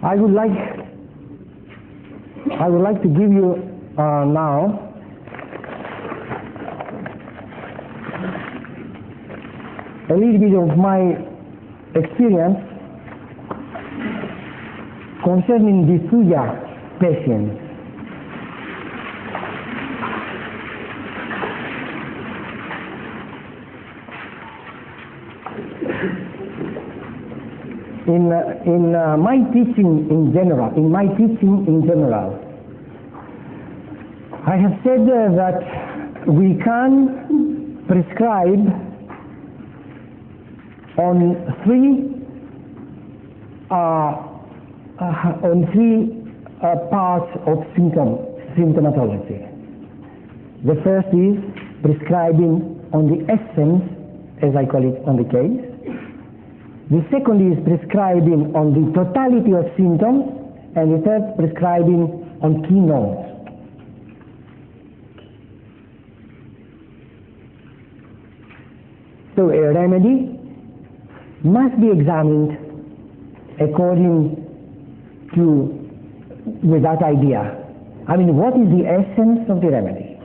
I would like to give you now a little bit of my experience concerning vithoulkas patients. In my teaching in general, I have said that we can prescribe on three parts of symptomatology. The first is prescribing on the essence, as I call it, on the case. The second is prescribing on the totality of symptoms, and the third, prescribing on keynotes. So a remedy must be examined according to, with that idea. I mean, what is the essence of the remedy?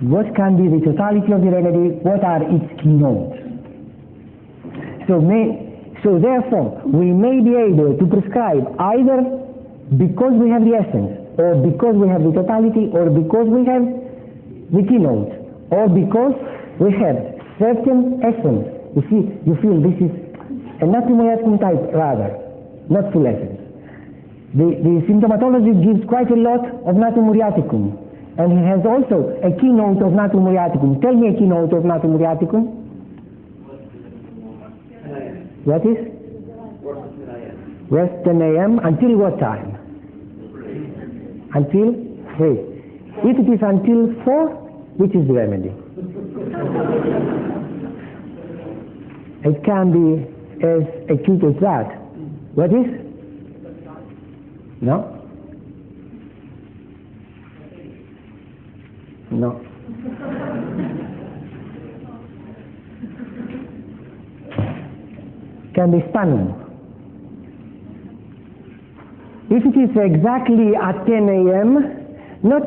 What can be the totality of the remedy? What are its keynotes? So therefore, we may be able to prescribe either because we have the essence, or because we have the totality, or because we have the keynote, or because we have certain essence. You see, you feel this is a natrium muriaticum type rather, not full essence. The symptomatology gives quite a lot of natrium muriaticum, and he has also a keynote of natrium muriaticum. Tell me a keynote of natrium muriaticum. What is? West 10 a.m. Until what time? Until 3. If it is until 4, which is the remedy? It can be as acute as that. What is? No? No. Can be stunning. If it is exactly at 10 a.m., not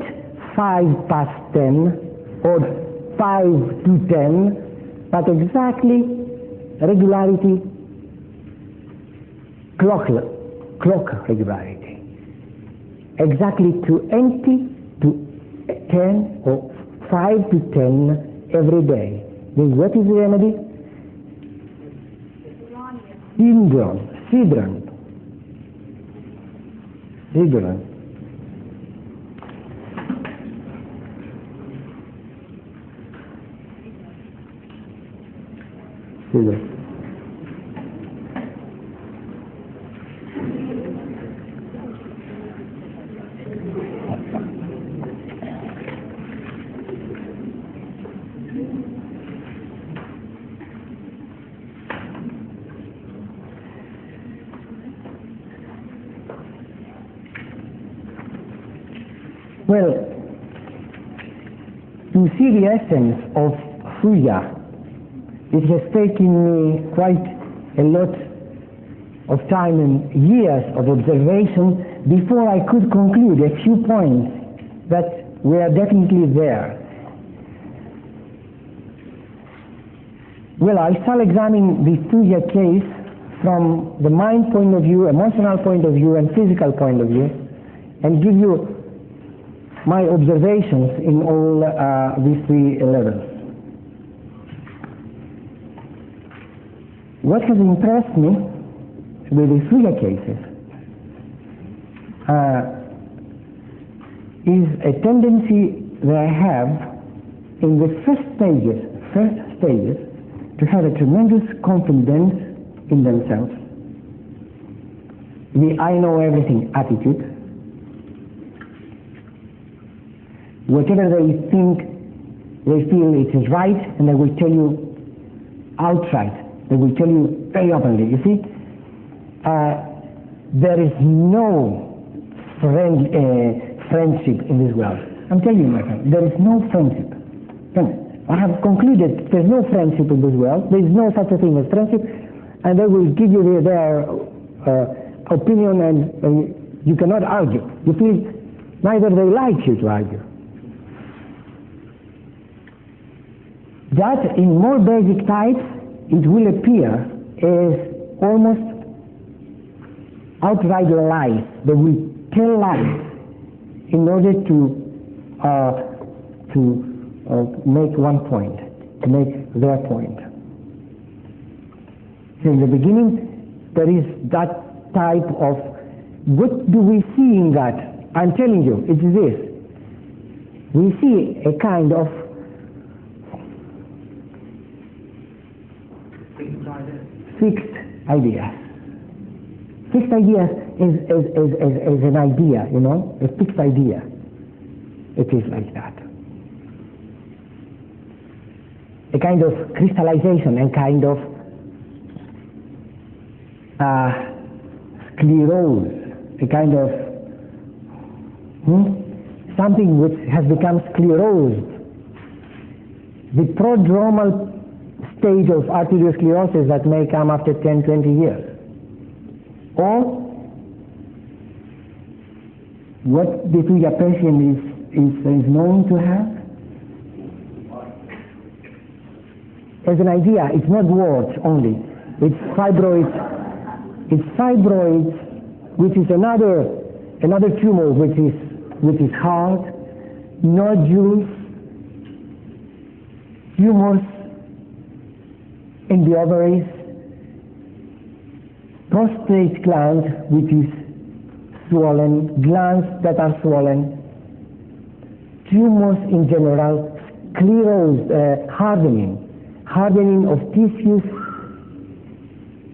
5 past 10 or 5 to 10, but exactly regularity, clock regularity. Exactly 20 to 10 or 5 to 10 every day. Then what is the remedy? Sidron. Well, to see the essence of vithoulkas, it has taken me quite a lot of time and years of observation before I could conclude a few points that were definitely there. Well, I shall examine the vithoulkas case from the mind point of view, emotional point of view, and physical point of view, and give you my observations in all these three levels. What has impressed me with the vithoulkas cases is a tendency they have in the first stages to have a tremendous confidence in themselves, the I know everything attitude. Whatever they think, they feel it is right, and they will tell you outright. They will tell you very openly. You see, there is no friendship in this world. I'm telling you, my friend, there is no friendship. I have concluded there's no friendship in this world. There is no such a thing as friendship, and they will give you their opinion and you cannot argue. You feel neither they like you to argue. That in more basic types, it will appear as almost outright lies. They will tell lies in order to make one point, to make their point. So in the beginning, there is that type of, what do we see in that? I'm telling you, it's this. We see a kind of fixed idea. Fixed idea is an idea, you know, a fixed idea. It is like that. A kind of crystallization, a kind of sclerose, a kind of something which has become sclerosed. The prodromal stage of arteriosclerosis that may come after 10, 20 years. Or what the Tuya patient is known to have as an idea. It's not words only. It's fibroids. It's fibroids, which is another tumor which is hard, nodules, tumors in the ovaries, prostate gland which is swollen, glands that are swollen, tumors in general, sclerosed, hardening of tissues,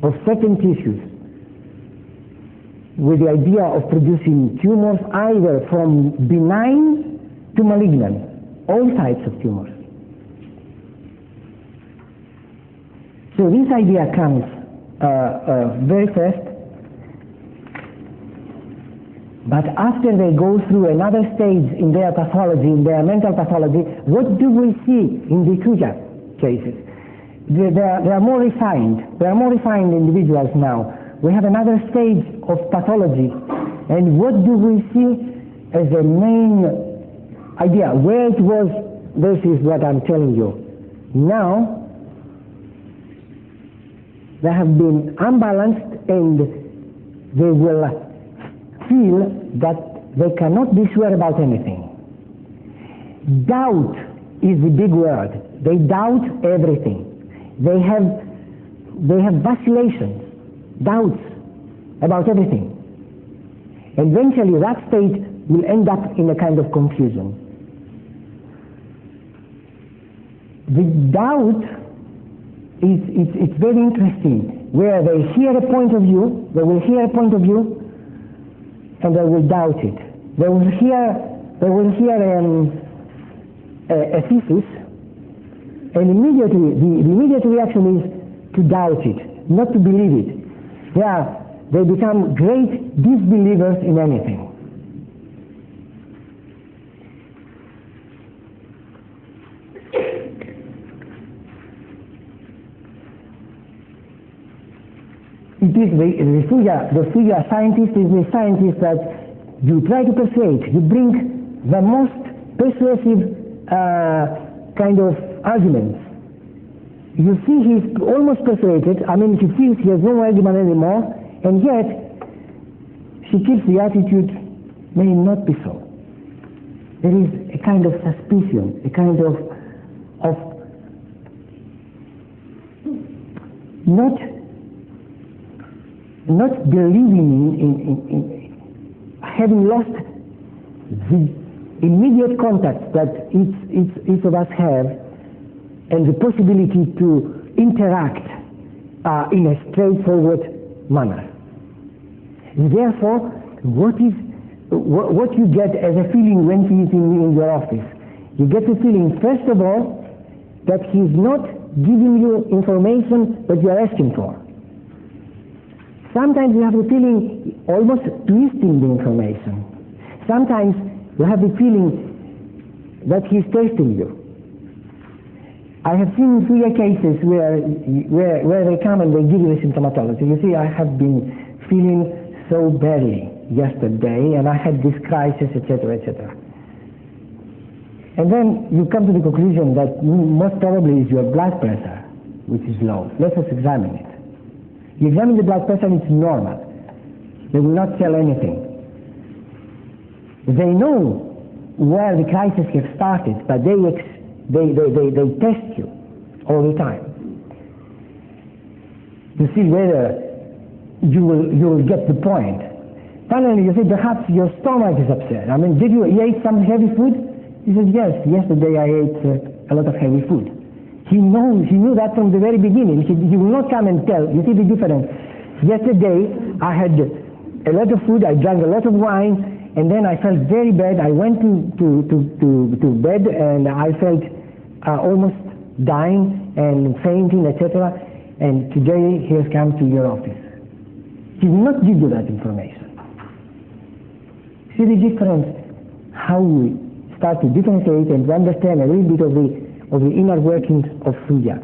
of certain tissues, with the idea of producing tumors either from benign to malignant, all types of tumors. So this idea comes very first, but after they go through another stage in their pathology, in their mental pathology, what do we see in the Tuya cases? They are more refined. They are more refined individuals now. We have another stage of pathology, and what do we see as a main idea? Where it was, this is what I'm telling you. Now, they have been unbalanced and they will feel that they cannot be sure about anything. Doubt is the big word. They doubt everything. They have vacillations, doubts about everything. Eventually that state will end up in a kind of confusion. The doubt it's very interesting, where they hear a point of view, they will hear a point of view, and they will doubt it. They will hear a thesis, and immediately the immediate reaction is to doubt it, not to believe it. They become great disbelievers in anything. It is the Tuya scientist is the scientist that you try to persuade. You bring the most persuasive kind of arguments. You see he's almost persuaded. I mean, he feels he has no argument anymore, and yet she keeps the attitude, may not be so. There is a kind of suspicion, a kind of not believing in having lost the immediate contact that each of us have, and the possibility to interact in a straightforward manner. Therefore, what you get as a feeling when he is in your office? You get the feeling, first of all, that he is not giving you information that you are asking for. Sometimes you have the feeling almost twisting the information. Sometimes you have the feeling that he is testing you. I have seen 3 cases where they come and they give you the symptomatology. You see, I have been feeling so badly yesterday, and I had this crisis, etc., etc. And then you come to the conclusion that most probably is your blood pressure, which is low. Let us examine it. You examine the blood pressure, and it's normal. They will not tell anything. They know where the crisis has started, but they test you all the time to see whether you will get the point. Finally, you say perhaps your stomach is upset. I mean, did you eat some heavy food? He says, yes, yesterday I ate a lot of heavy food. He knew that from the very beginning. He will not come and tell. You see the difference? Yesterday I had a lot of food, I drank a lot of wine, and then I felt very bad. I went to bed, and I felt almost dying and fainting, etc. And today he has come to your office. He will not give you that information. See the difference? How we start to differentiate and to understand a little bit of the inner workings of Suya.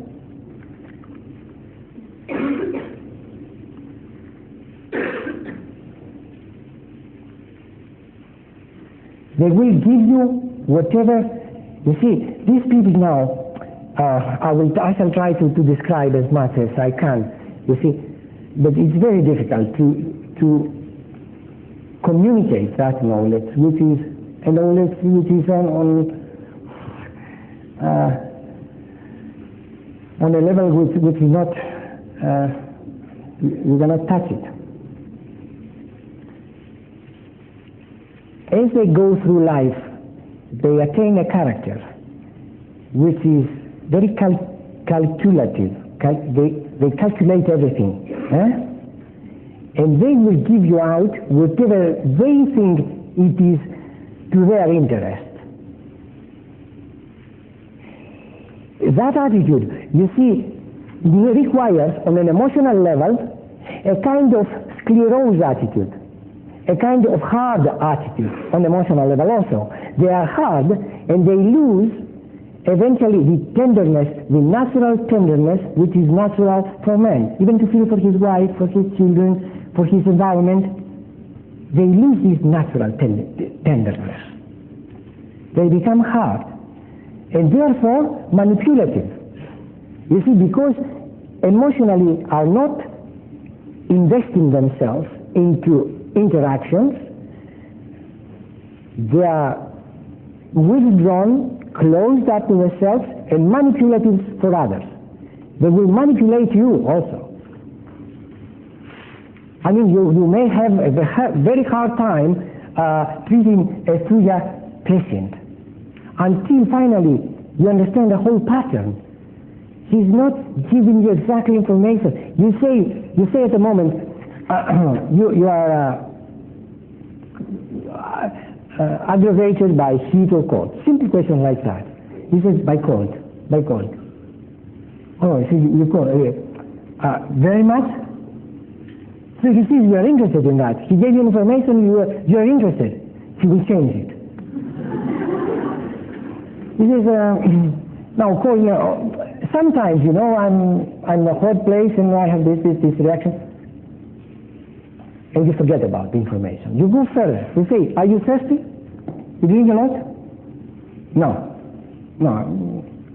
They will give you whatever. You see, these people now, I shall try to describe as much as I can, you see, but it's very difficult to communicate that knowledge, which is a knowledge which is on a level which is not, you cannot touch it. As they go through life, they attain a character which is very calculative. They calculate everything. And they will give you out whatever they think it is to their interest. That attitude, you see, requires on an emotional level a kind of sclerosed attitude, a kind of hard attitude on emotional level also. They are hard and they lose eventually the tenderness, the natural tenderness which is natural for man, even to feel for his wife, for his children, for his environment. They lose this natural tenderness. They become hard and therefore manipulative. You see, because emotionally are not investing themselves into interactions, they are withdrawn, closed up in themselves, and manipulative for others. They will manipulate you also. I mean, you may have a very hard time treating a Suya patient until finally you understand the whole pattern. He's not giving you exactly information. You say at the moment, you are aggravated by heat or cold. Simple question like that. He says, by cold. Oh, so you cold. Very much? So he sees you are interested in that. He gave you information, you are interested. He will change it. He says, now cold, sometimes, I'm in a hot place and I have this reaction. And you forget about the information. You go further. You say, are you thirsty? You drink a lot? No,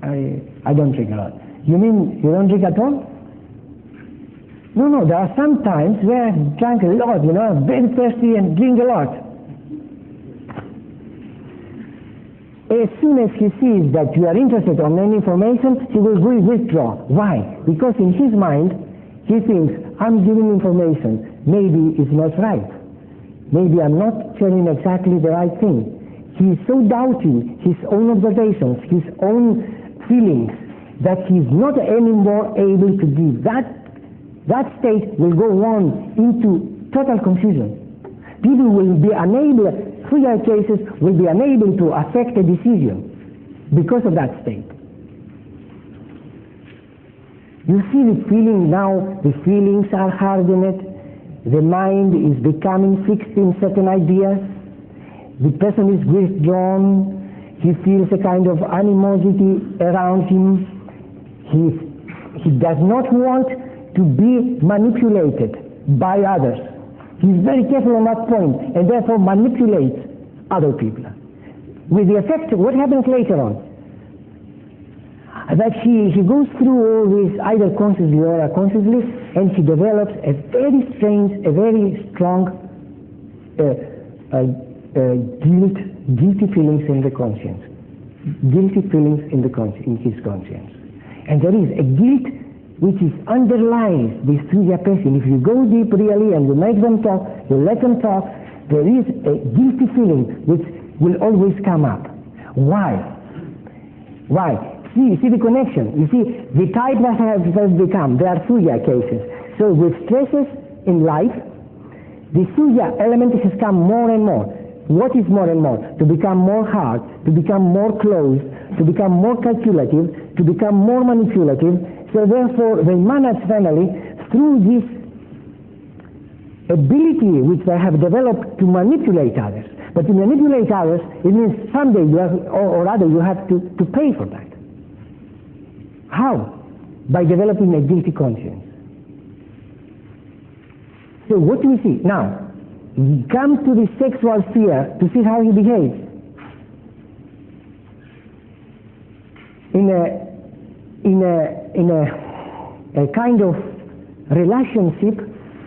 I don't drink a lot. You mean you don't drink at all? No, there are some times where I drink a lot, I'm very thirsty and drink a lot. As soon as he sees that you are interested in any information, he will withdraw. Why? Because in his mind, he thinks, I'm giving information. Maybe it's not right. Maybe I'm not telling exactly the right thing. He is so doubting his own observations, his own feelings, that he's not anymore able to give. That state will go on into total confusion. People will be unable, through their cases, will be unable to affect a decision because of that state. You see the feeling now, the feelings are hardened, the mind is becoming fixed in certain ideas, the person is withdrawn, he feels a kind of animosity around him, he does not want to be manipulated by others. He's very careful on that point, and therefore manipulates other people. With the effect, what happens later on? That he goes through all this either consciously or unconsciously, and he develops a very strange, a very strong guilty feelings in the conscience. Guilty feelings in his conscience. And there is a guilt which is underlies this Thuja person. If you go deep really and you make them talk, you let them talk, there is a guilty feeling which will always come up. Why? Why? See the connection. You see, the type that has become, they are Thuja cases. So with stresses in life, the Thuja element has come more and more. What is more and more? To become more hard, to become more closed, to become more calculative, to become more manipulative. So therefore, they manage finally through this ability which they have developed to manipulate others. But to manipulate others, it means someday you have, or rather you have to pay for that. How? By developing a guilty conscience. So what do we see? Now, he comes to the sexual sphere to see how he behaves. In a kind of relationship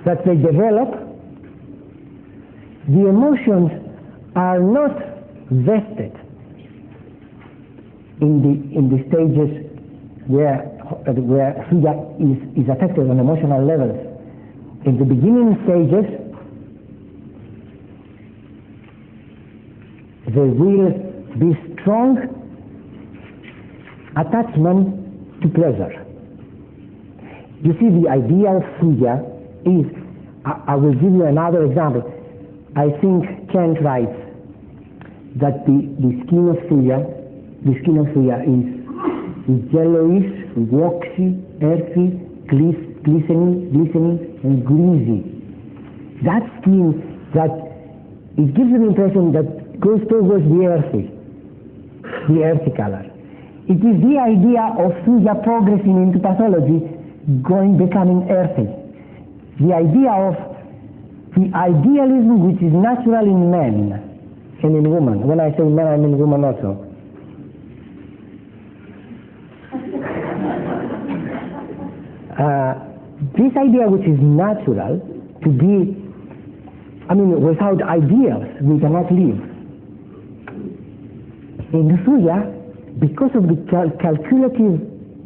that they develop, the emotions are not vested in the stages where Thuja is affected on emotional levels. In the beginning stages, there will be strong attachment to pleasure. You see, the idea of Thuja is, I will give you another example. I think Kant writes that the skin of Thuja is yellowish, waxy, earthy, glistening, and greasy. That skin, that it gives an impression that goes towards the earthy color. It is the idea of Thuja progressing into pathology, becoming earthy. The idea of the idealism which is natural in men and in women. When I say men, I mean women also. This idea which is natural to be, without ideals we cannot live. In Thuja, because of the calculative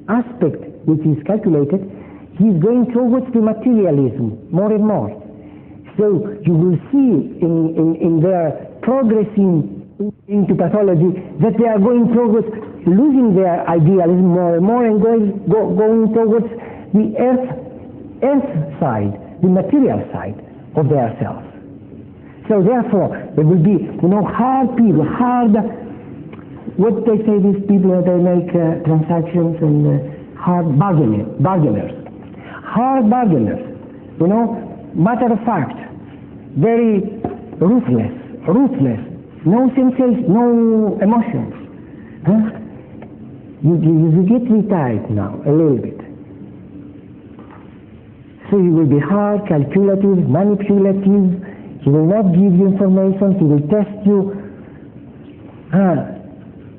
aspect which is calculated, he is going towards the materialism more and more. So you will see in their progressing into pathology that they are going towards losing their idealism more and more and going towards the earth side, the material side of their self. So therefore, there will be, hard people, what they say these people that they make transactions and hard bargainers. Hard bargainers, matter of fact, very ruthless, no sensation, no emotions. Huh? You get retired now, a little bit. So he will be hard, calculative, manipulative. He will not give you information. He will test you.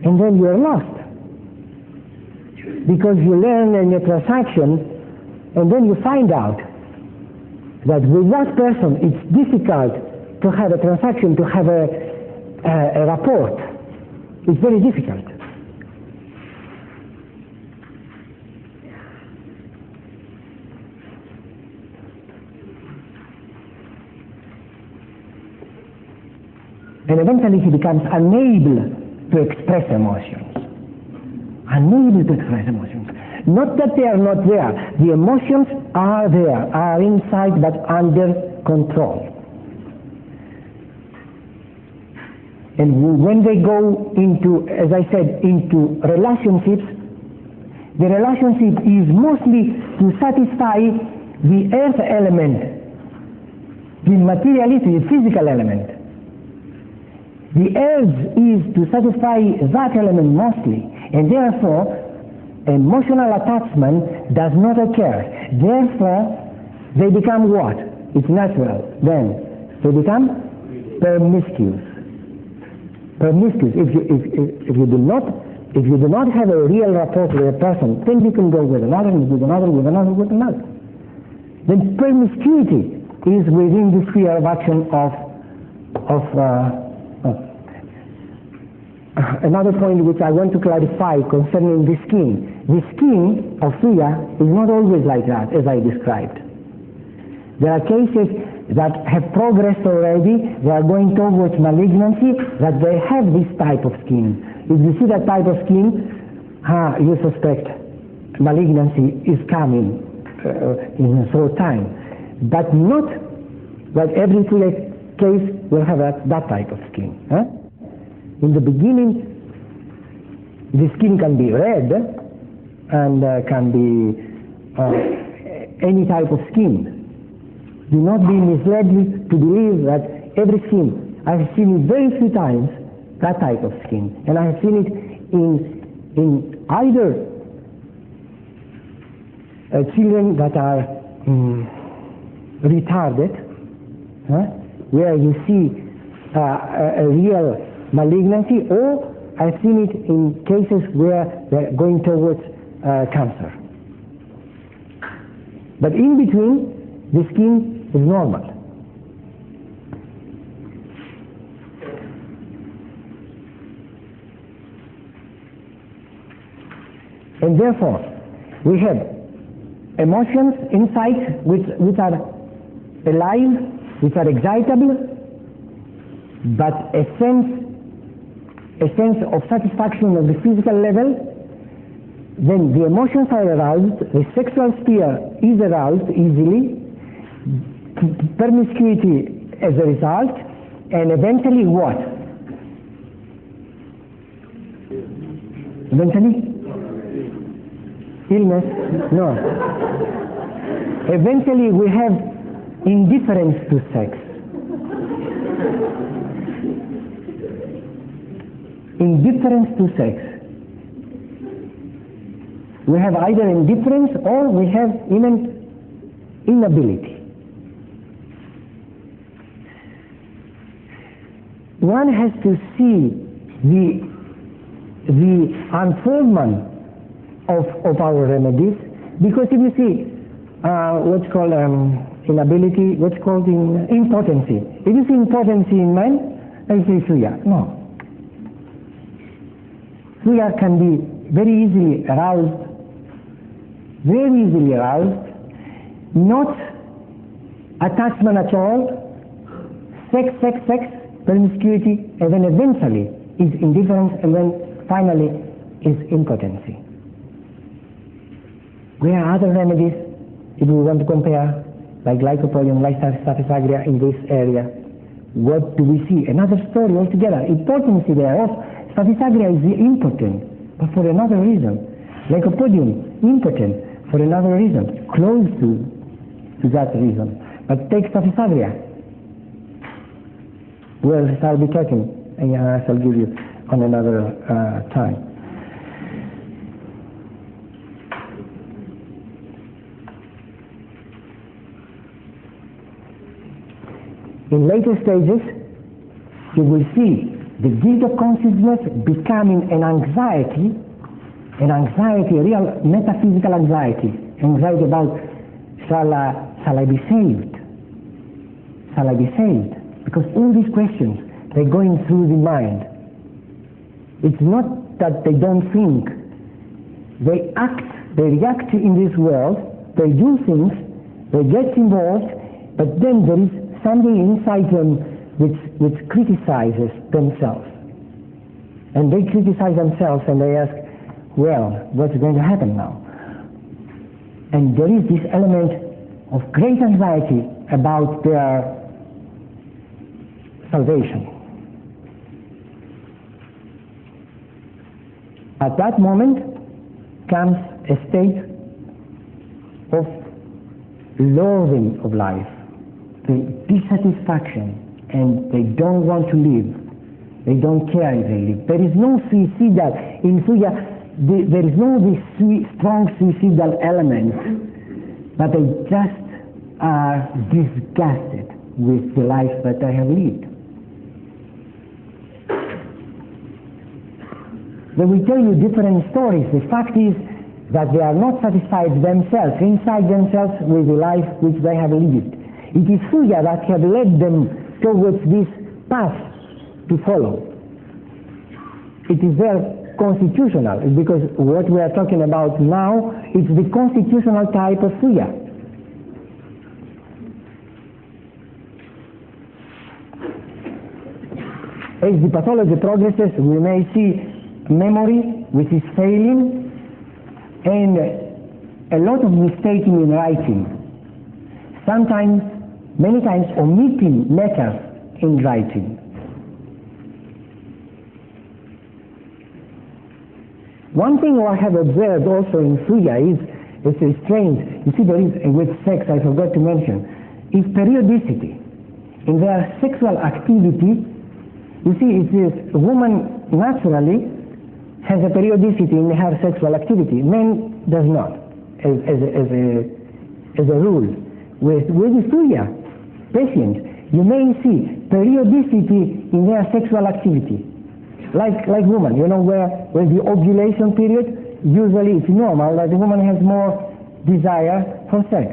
And then you are lost. Because you learn in a transaction, and then you find out that with that person it's difficult to have a transaction, to have a rapport. It's very difficult. And eventually he becomes unable to express emotions. Unable to express emotions. Not that they are not there. The emotions are there, are inside but under control. And when they go into, as I said, into relationships, the relationship is mostly to satisfy the earth element, the materiality, the physical element. The urge is to satisfy that element mostly, and therefore emotional attachment does not occur. Therefore, they become what? it's natural. Then they become promiscuous. Promiscuous. If you do not have a real rapport with a person, then you can go with another, with another, with another, with another. Then promiscuity is within the sphere of action of another point which I want to clarify concerning the skin. The skin of Suya is not always like that, as I described. There are cases that have progressed already, they are going towards malignancy, that they have this type of skin. If you see that type of skin, you suspect malignancy is coming in a short time. But not that every case will have that type of skin. In the beginning, the skin can be red and can be any type of skin. Do not be misled to believe that every skin. I have seen it very few times, that type of skin. And I have seen it in either children that are retarded, where you see a real malignancy, or I've seen it in cases where they're going towards cancer. But in between, the skin is normal. And therefore, we have emotions inside which are alive, which are excitable, but a sense of satisfaction at the physical level. Then the emotions are aroused, the sexual sphere is aroused easily, promiscuity as a result, and eventually what? Eventually? Illness? No. Eventually we have indifference to sex. Indifference to sex. We have either indifference or we have inability. One has to see the unfoldment of our remedies, because if you see what's called inability, what's called impotency. If you see impotency in men, I say Suya. No. Suya can be very easily aroused, not attachment at all, sex, promiscuity, and then eventually is indifference, and then finally is impotency. There are other remedies, if we want to compare, like lycopodium, like staphysagria in this area. What do we see? Another story altogether. Impotency thereof. Staphysagria is impotent, but for another reason. Lycopodium, impotent, for another reason, close to that reason. But take staphysagria. Well, I'll be talking, and I shall give you on another time. In later stages, you will see the guilt of consciousness becoming an anxiety, a real metaphysical anxiety about shall I be saved? Shall I be saved? Because all these questions, they're going through the mind. It's not that they don't think. They react in this world, they do things, they get involved, but then there is something inside them which criticizes themselves. And they criticize themselves and they ask, well, what's going to happen now? And there is this element of great anxiety about their salvation. At that moment comes a state of loathing of life, the dissatisfaction, and they don't want to live. They don't care if they live. There is no suicidal, in Suya, there is no this strong suicidal element, but they just are disgusted with the life that I have lived. They will tell you different stories. The fact is that they are not satisfied themselves, inside themselves, with the life which they have lived. It is Suya that have led them towards this path to follow. It is their constitutional, because what we are talking about now is the constitutional type of Suya. As the pathology progresses, we may see memory which is failing and a lot of mistaking in writing. Sometimes, many times, omitting letters in writing. One thing I have observed also in Suya is, it's strange, you see there is, with sex I forgot to mention, is periodicity. In their sexual activity, you see, it is a woman naturally has a periodicity in her sexual activity. Men does not, as a rule. With the Suya patients, you may see periodicity in their sexual activity. Like women, you know, where the ovulation period, usually it's normal that the woman has more desire for sex.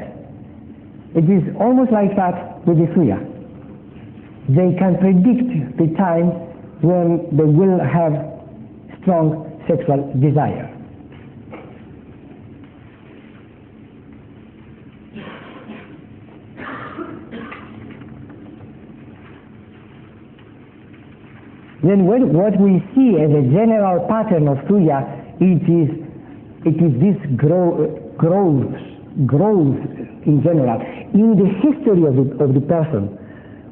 It is almost like that with the Suya. They can predict the time when they will have strong sexual desire. Then what we see as a general pattern of Suya, it is this growth in general. In the history of the person,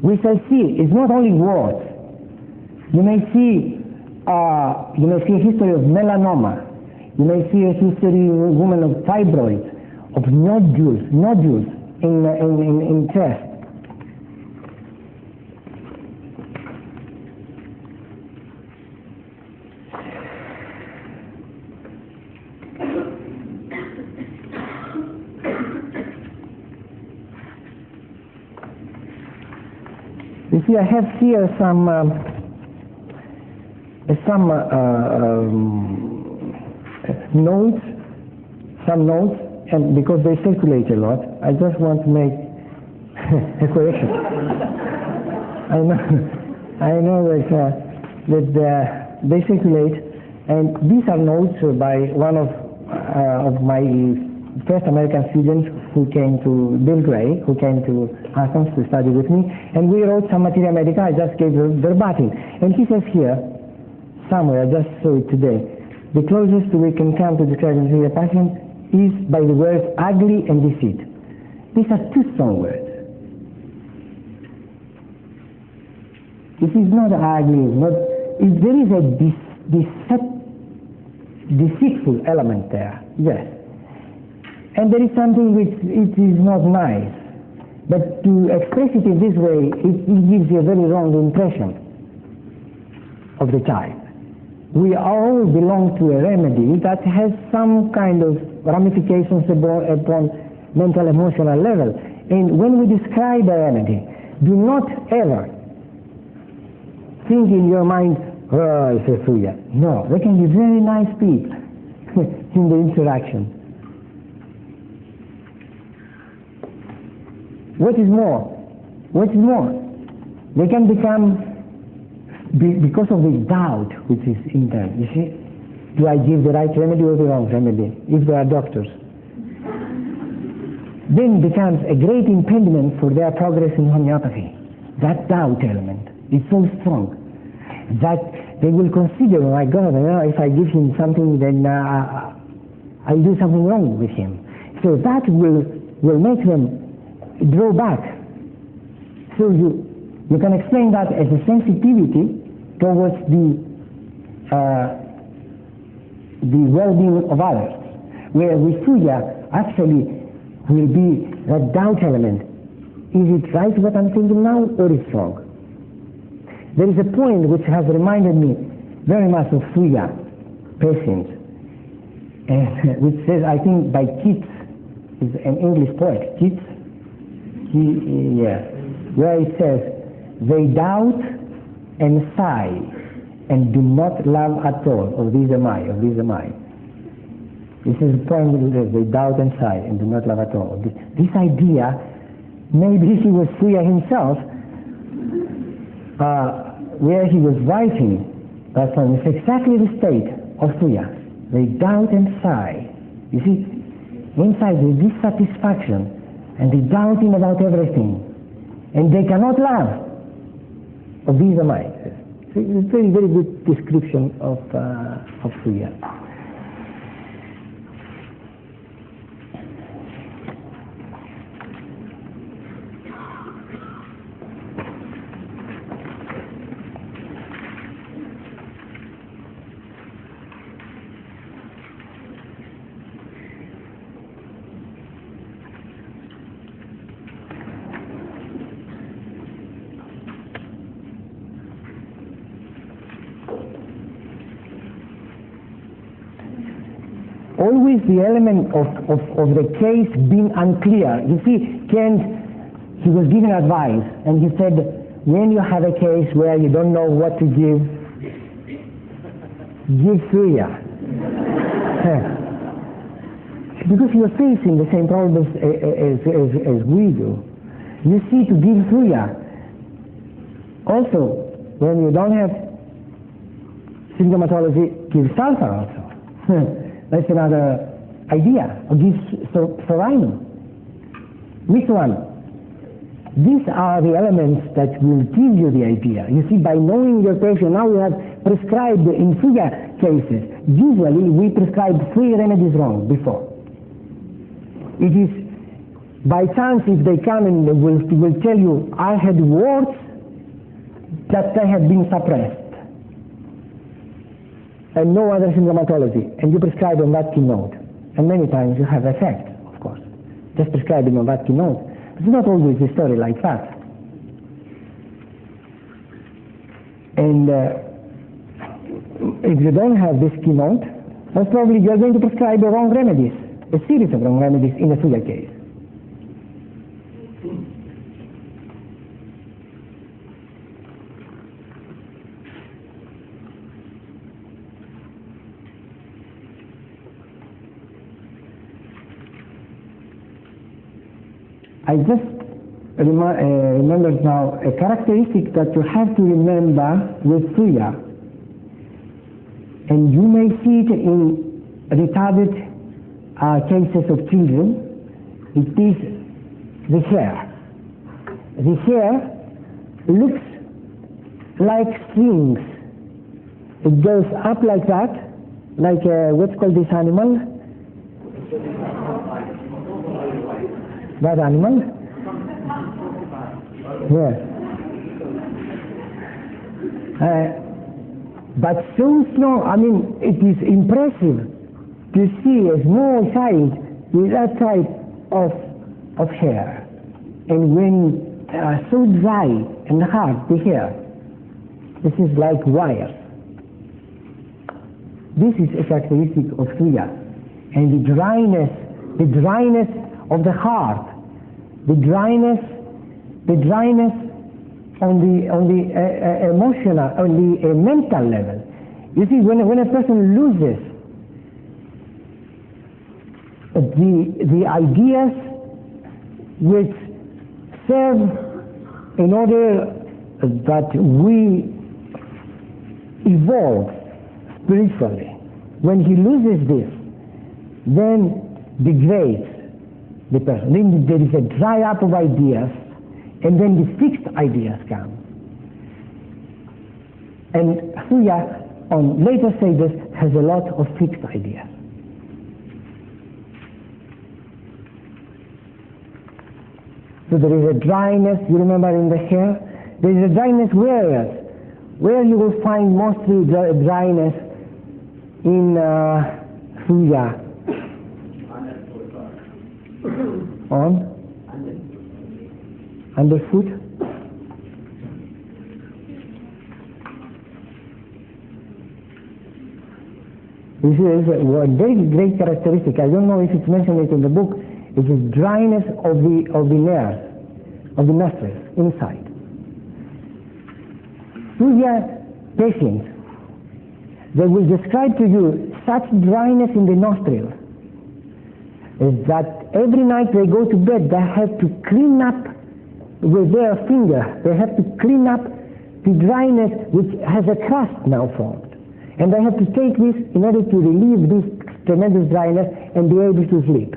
we shall see it's not only words. You may see a history of melanoma. You may see a history of women of fibroids, of nodules in chest. You see, I have here some notes, and because they circulate a lot, I just want to make a correction. I know that they circulate, and these are notes by one of my first American students who came to Bill Gray, who came to Athens to study with me, and we wrote some materia medica. I just gave verbatim, and he says here, somewhere, I just saw it today, the closest we can come to describing the patient is by the words ugly and deceit. These are too strong words. It is not ugly, there is a deceitful element there, yes. And there is something which it is not nice. But to express it in this way, it gives you a very wrong impression of the child. We all belong to a remedy that has some kind of ramifications upon mental emotional level. And when we describe a remedy, do not ever think in your mind, oh, it's a Suya. No, they can be very nice people in the interaction. What is more? They can become, because of the doubt which is in them, you see, do I give the right remedy or the wrong remedy, if they are doctors? Then becomes a great impediment for their progress in homeopathy. That doubt element is so strong that they will consider, oh my God, if I give him something, then I'll do something wrong with him. So that will make them draw back. So you can explain that as a sensitivity towards the well-being of others, where with Suya actually will be that doubt element. Is it right what I'm thinking now, or is it wrong? There is a point which has reminded me very much of Suya patients, which says, I think by Keats, is an English poet, Keats, where it says, they doubt and sigh and do not love at all. Of these am I, of these am I. This is the point where it says, they doubt and sigh and do not love at all. This idea, maybe he was Surya himself, where he was writing that song. It's exactly the state of Surya. They doubt and sigh. You see, inside there's dissatisfaction and they doubting about everything. And they cannot love. Of these am I. So it's a very, very good description of Surya. Always the element of the case being unclear. You see, Kant, he was giving advice, and he said, when you have a case where you don't know what to give Surya. Because you are facing the same problems as we do. You see, to give Surya. Also, when you don't have symptomatology, give sulfur also. That's another idea. Or give Sorino. Which one? These are the elements that will give you the idea. You see, by knowing your patient, now we have prescribed in Surya cases. Usually we prescribe 3 remedies wrong before. It is by chance if they come and they will tell you, I had warts that they have been suppressed. And no other symptomatology, and you prescribe on that keynote. And many times you have effect, of course, just prescribing on that keynote. It's not always a story like that. And if you don't have this keynote, most probably you're going to prescribe the wrong remedies, a series of wrong remedies in a Surya case. I just remembered now a characteristic that you have to remember with Surya, and you may see it in retarded cases of children. It is the hair. The hair looks like strings. It goes up like that, like what's called this animal? That animal? Yeah. But so small, I mean, it is impressive to see a small child with that type of hair. And when so dry and hard the hair, this is like wire. This is a characteristic of Surya. And the dryness of the heart, the dryness on the emotional, on the mental level. You see, when a person loses the ideas which serve in order that we evolve spiritually, when he loses this, then degrades the person. Then there is a dry up of ideas, and then the fixed ideas come. And Surya, on later stages, has a lot of fixed ideas. So there is a dryness, you remember in the hair? There is a dryness where you will find mostly dryness in Surya. On? Underfoot? This is a very great characteristic. I don't know if it's mentioned in the book. It is dryness of the nerves. of the nostrils, inside. Suya patients, they will describe to you such dryness in the nostrils that every night they go to bed, they have to clean up with their finger, they have to clean up the dryness which has a crust now formed. And they have to take this in order to relieve this tremendous dryness and be able to sleep.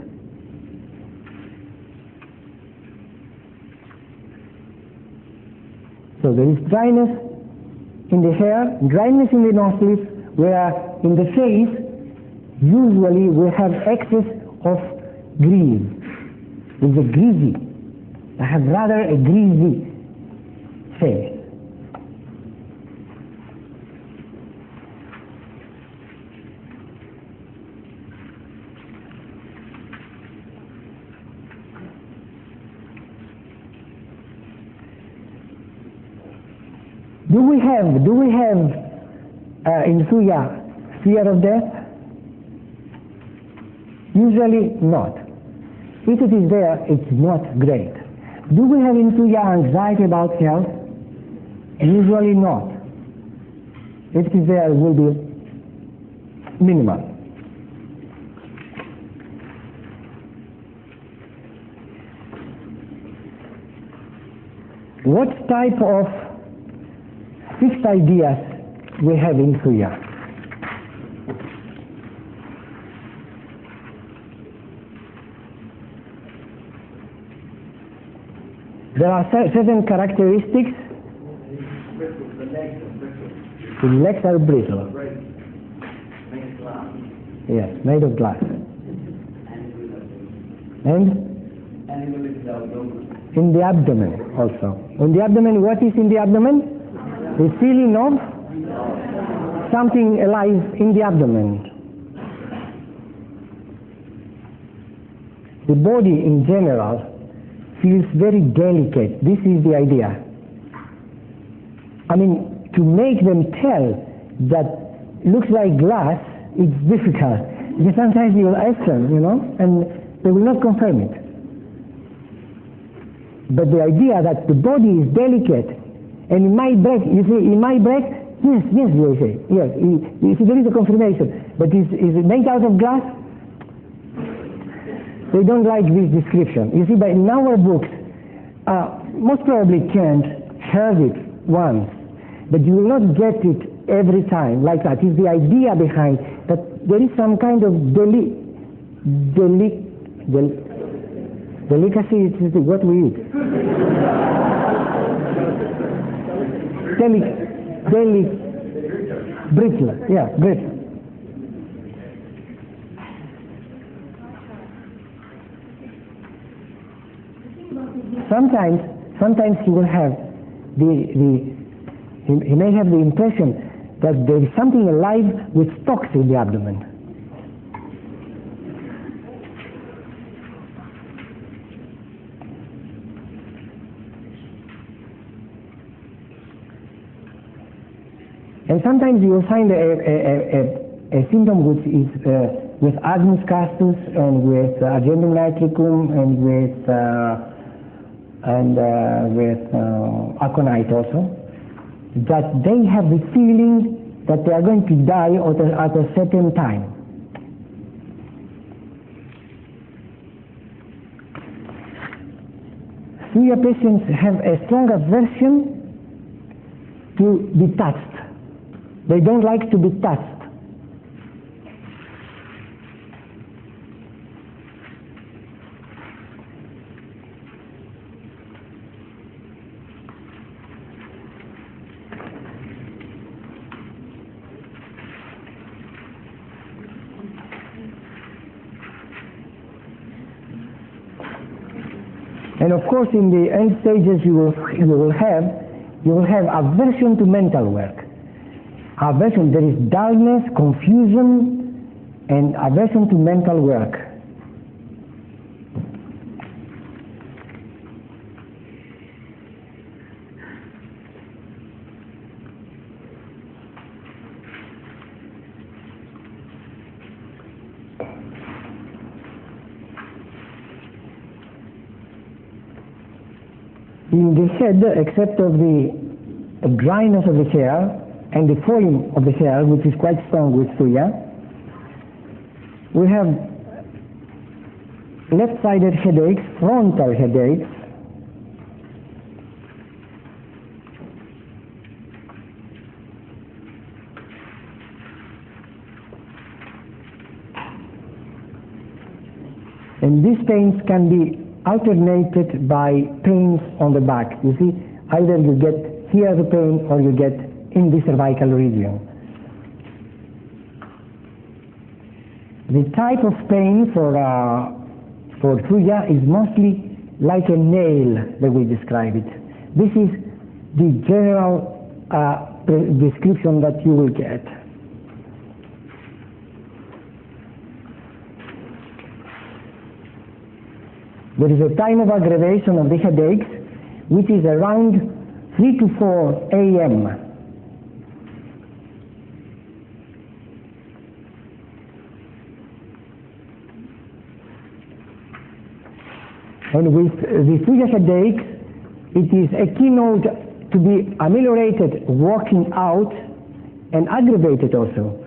So there is dryness in the hair, dryness in the nostrils, where in the face usually we have excess of grease. It's a greasy. I have rather a greasy face. Do we have in Suya fear of death? Usually not. If it is there, it's not great. Do we have in Suya anxiety about health? Usually not. If it is there, it will be minimal. What type of fixed ideas we have in Suya? There are certain characteristics. The legs are brittle. Yes, made of glass. And in the abdomen also. In the abdomen, what is in the abdomen? The feeling of something alive in the abdomen. The body in general feels very delicate. This is the idea. I mean, to make them tell that looks like glass, it's difficult. Because sometimes you will ask them, and they will not confirm it. But the idea that the body is delicate, and it might break, you say, it might break, yes, they say, yes, there is a confirmation. But is it made out of glass? They don't like this description. You see, but in our books, most probably Kant heard it once, but you will not get it every time like that. It's the idea behind that there is some kind of delicacy. Is what we eat. Brittle. Yeah, brittle. Sometimes he will have he may have the impression that there is something alive which stalks in the abdomen. And sometimes you will find a symptom which is with agnus castus and with agendum nitricum and with aconite also, that they have the feeling that they are going to die at a certain time. Suya patients have a strong aversion to be touched. They don't like to be touched. And of course, in the end stages, you will have aversion to mental work. Aversion, there is dullness, confusion, and aversion to mental work. in the head, except of the dryness of the hair and the foam of the hair, which is quite strong with thuya, we have left-sided headaches, frontal headaches, and these pains can be alternated by pains on the back. You see, either you get here the pain or you get in the cervical region. The type of pain for thuya is mostly like a nail, that we describe it. This is the general description that you will get. There is a time of aggravation of the headaches which is around 3 to 4 a.m. And with the thuya headaches, it is a keynote to be ameliorated walking out and aggravated also.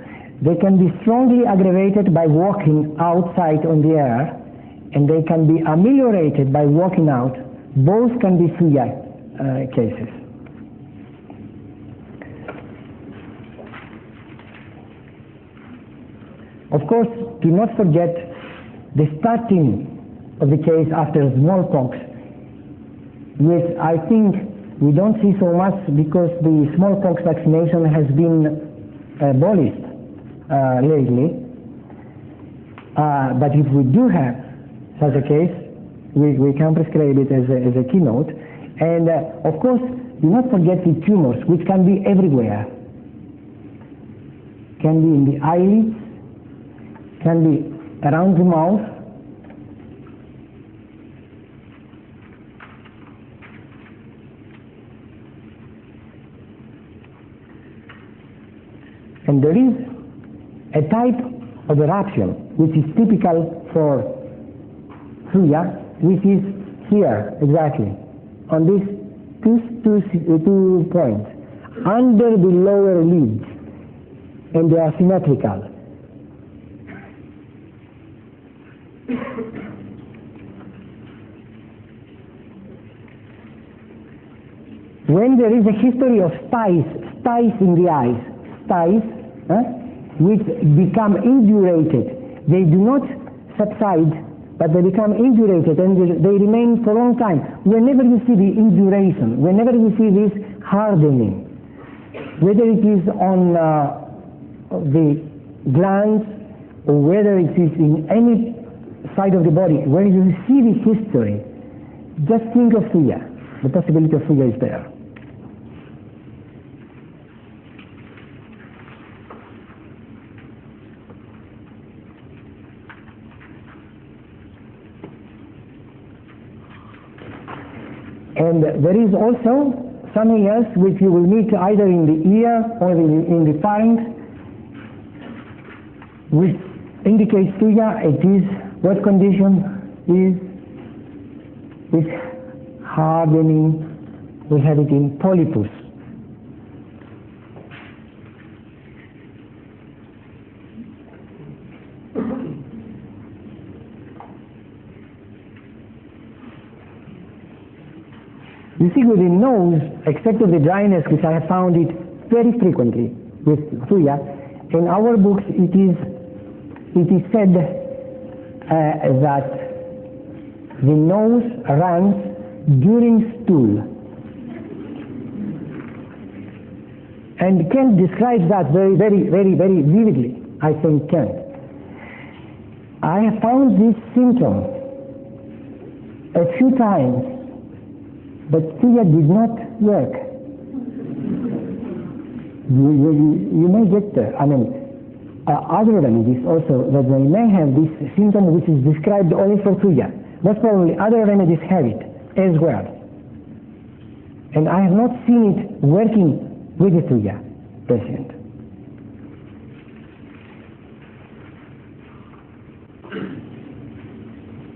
They can be strongly aggravated by walking outside on the air, and they can be ameliorated by walking out. Both can be thuya cases. Of course, do not forget the starting of the case after smallpox, which I think we don't see so much because the smallpox vaccination has been abolished lately. But if we do have such a case, we can prescribe it as a keynote. And of course, do not forget the tumors, which can be everywhere. Can be in the eyelids, can be around the mouth, and there is a type of eruption which is typical for thuya, which is here exactly on these two points under the lower lids, and they are symmetrical. When there is a history of styes in the eyes, which become indurated, they do not subside, but they become indurated and they remain for a long time. Whenever you see the induration, whenever you see this hardening, whether it is on the glands or whether it is in any side of the body, when you see the history, just think of thuya. The possibility of thuya is there. And there is also something else which you will meet either in the ear or in the pharynx, which indicates thuya. It is what condition is hardening. We have it in polypus. You see, with the nose, except of the dryness, which I have found it very frequently with thuya, in our books it is said that the nose runs during stool. And Kent describes that very vividly, I think, Kent. I have found this symptom a few times, but thuya did not work. You may get, other remedies also, that they may have this symptom which is described only for thuya. Most probably other remedies have it as well. And I have not seen it working with the thuya patient.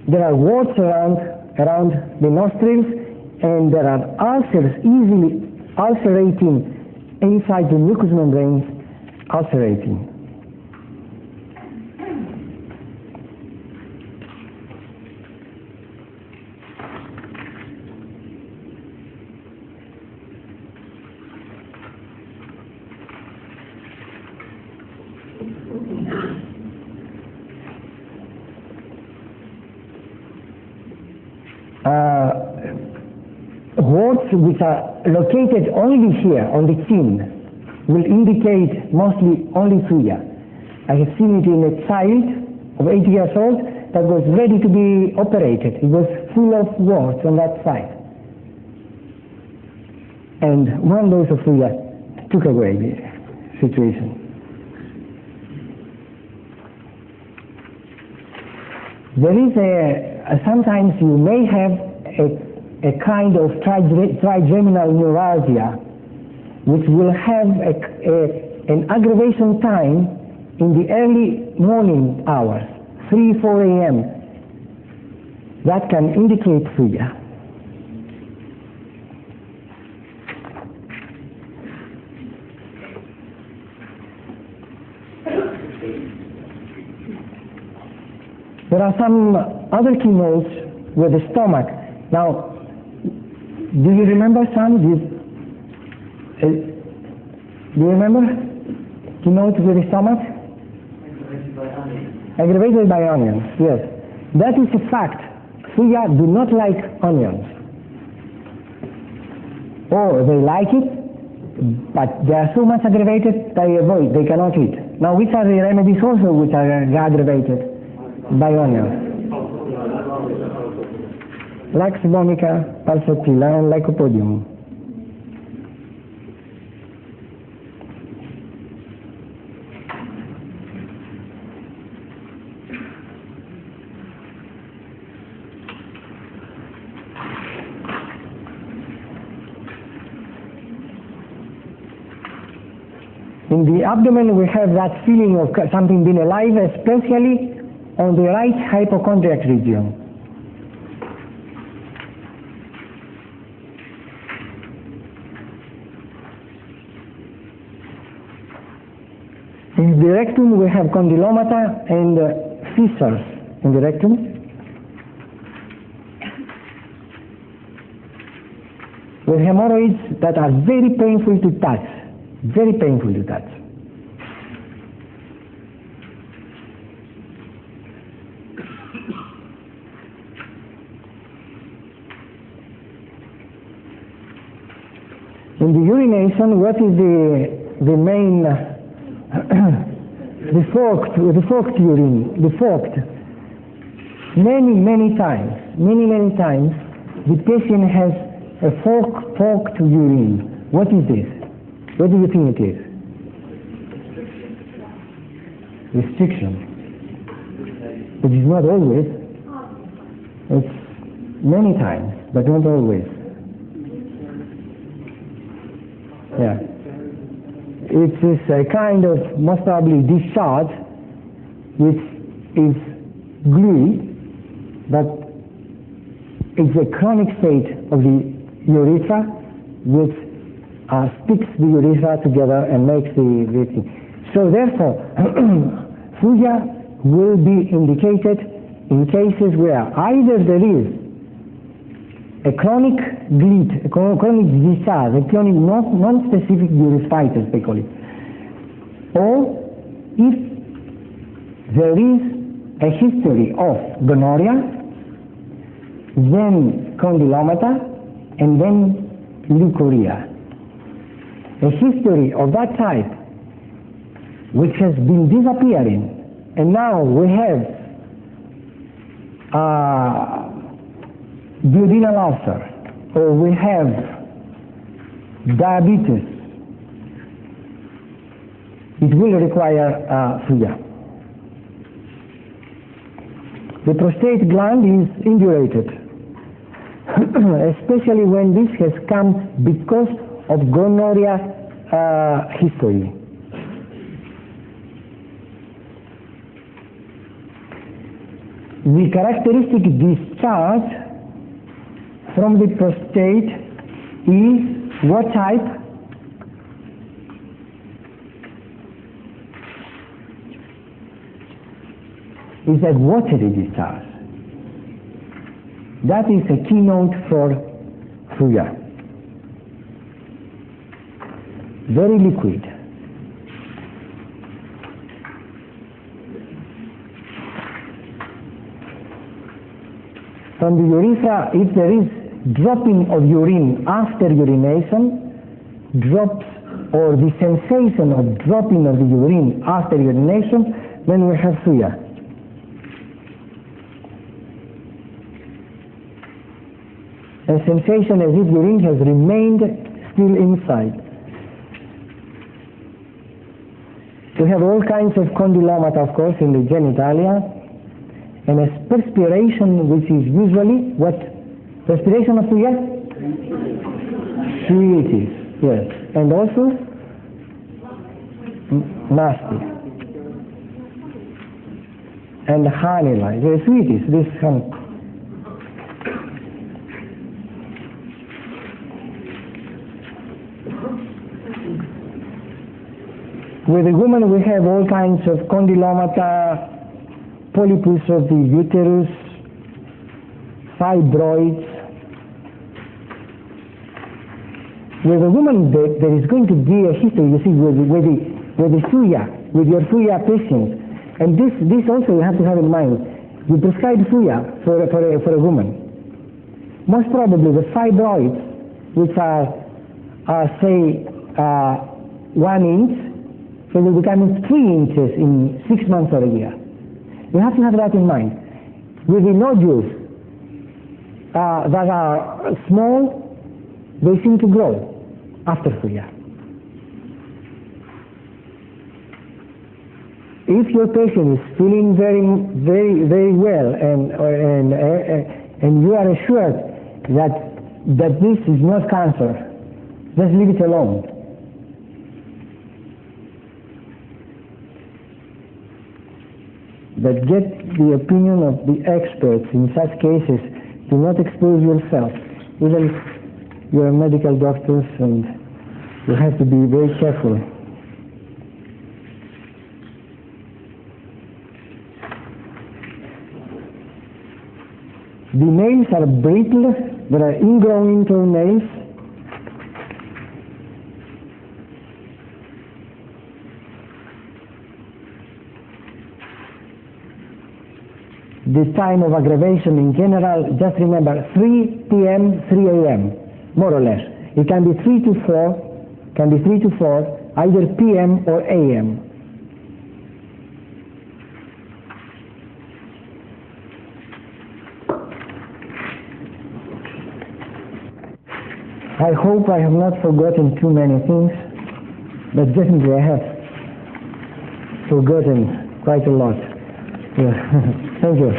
There are warts around the nostrils, and there are ulcers easily ulcerating inside the mucous membranes, ulcerating. Warts which are located only here on the chin will indicate mostly only phuja. I have seen it in a child of 8 years old that was ready to be operated. It was full of warts on that side. And one dose of phuja took away the situation. There is sometimes you may have a kind of trigeminal neuralgia, which will have an aggravation time in the early morning hours, 3-4 a.m. That can indicate phuja. There are some other keynotes with the stomach. Now, do you remember some? Do you remember keynotes with the stomach? Aggravated by onions, yes. That is a fact. Phuja do not like onions. Or they like it, but they are so much aggravated they avoid, they cannot eat. Now, which are the remedies also which are aggravated by onions? Lax vomica, pulsatilla, and lycopodium. In the abdomen we have that feeling of something being alive, especially on the right hypochondriac region. In the rectum we have condylomata and fissures in the rectum. With hemorrhoids that are very painful to touch, very painful to touch. In the urination, what is the main the forked urine, the forked. Many times, the patient has a forked urine. What is this? What do you think it is? Restriction. It is not always. It's many times, but not always. Yeah. It is a kind of most probably discharge which is gluey, but it's a chronic state of the urethra which sticks the urethra together and makes the thing. So therefore, phuja will be indicated in cases where either there is a chronic glut, a chronic discharge, a chronic non-specific urethritis, they call it, or if there is a history of gonorrhea, then condylomata, and then leukorrhea. A history of that type which has been disappearing, and now we have duodenal ulcer, or we have diabetes, it will require phuja. The prostate gland is indurated, especially when this has come because of gonorrhea history. The characteristic discharge from the prostate is what type? Is a watery discharge. That is a keynote for thuya. Very liquid. From the urethra, if there is dropping of urine after urination, drops or the sensation of dropping of the urine after urination, then we have thuya. A sensation as if urine has remained still inside. We have all kinds of condylomata, of course, in the genitalia, and a perspiration which is usually what? Perspiration of thuya? Sweeties, yes. And also nasty. And honey-like. The sweeties, this honey. With the woman we have all kinds of condylomata, polypus of the uterus, fibroids. With a woman there is going to be a history, you see, with the thuya, with your thuya patient. And this also you have to have in mind. You prescribe thuya for a woman. Most probably the fibroids, which are say 1 inch, so they become 3 inches in 6 months or a year. You have to have that in mind. With the nodules that are small, they seem to grow after thuya. If your patient is feeling very well and you are assured that this is not cancer, just leave it alone. But get the opinion of the experts in such cases. Do not expose yourself. Even you are medical doctors and you have to be very careful. The nails are brittle, there are ingrowing toenails. The time of aggravation in general, just remember 3 p.m., 3 a.m., more or less. It can be 3 to 4, either p.m. or a.m. I hope I have not forgotten too many things, but definitely I have forgotten quite a lot. Yeah. Thank you.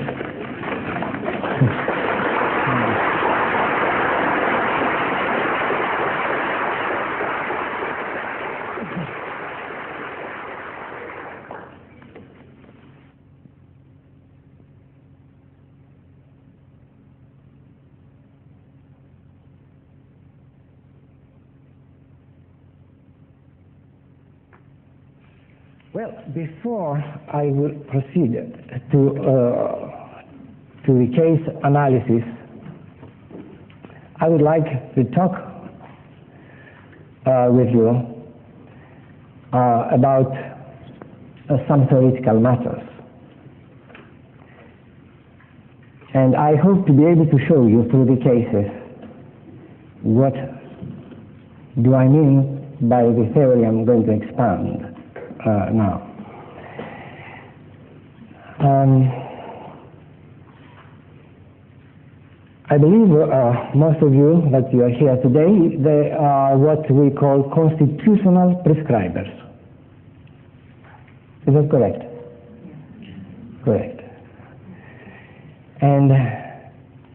Well, before I will proceed to the case analysis, I would like to talk with you about some theoretical matters. And I hope to be able to show you through the cases what do I mean by the theory I'm going to expand now. I believe most of you that you are here today, they are what we call constitutional prescribers. Is that correct? Correct. And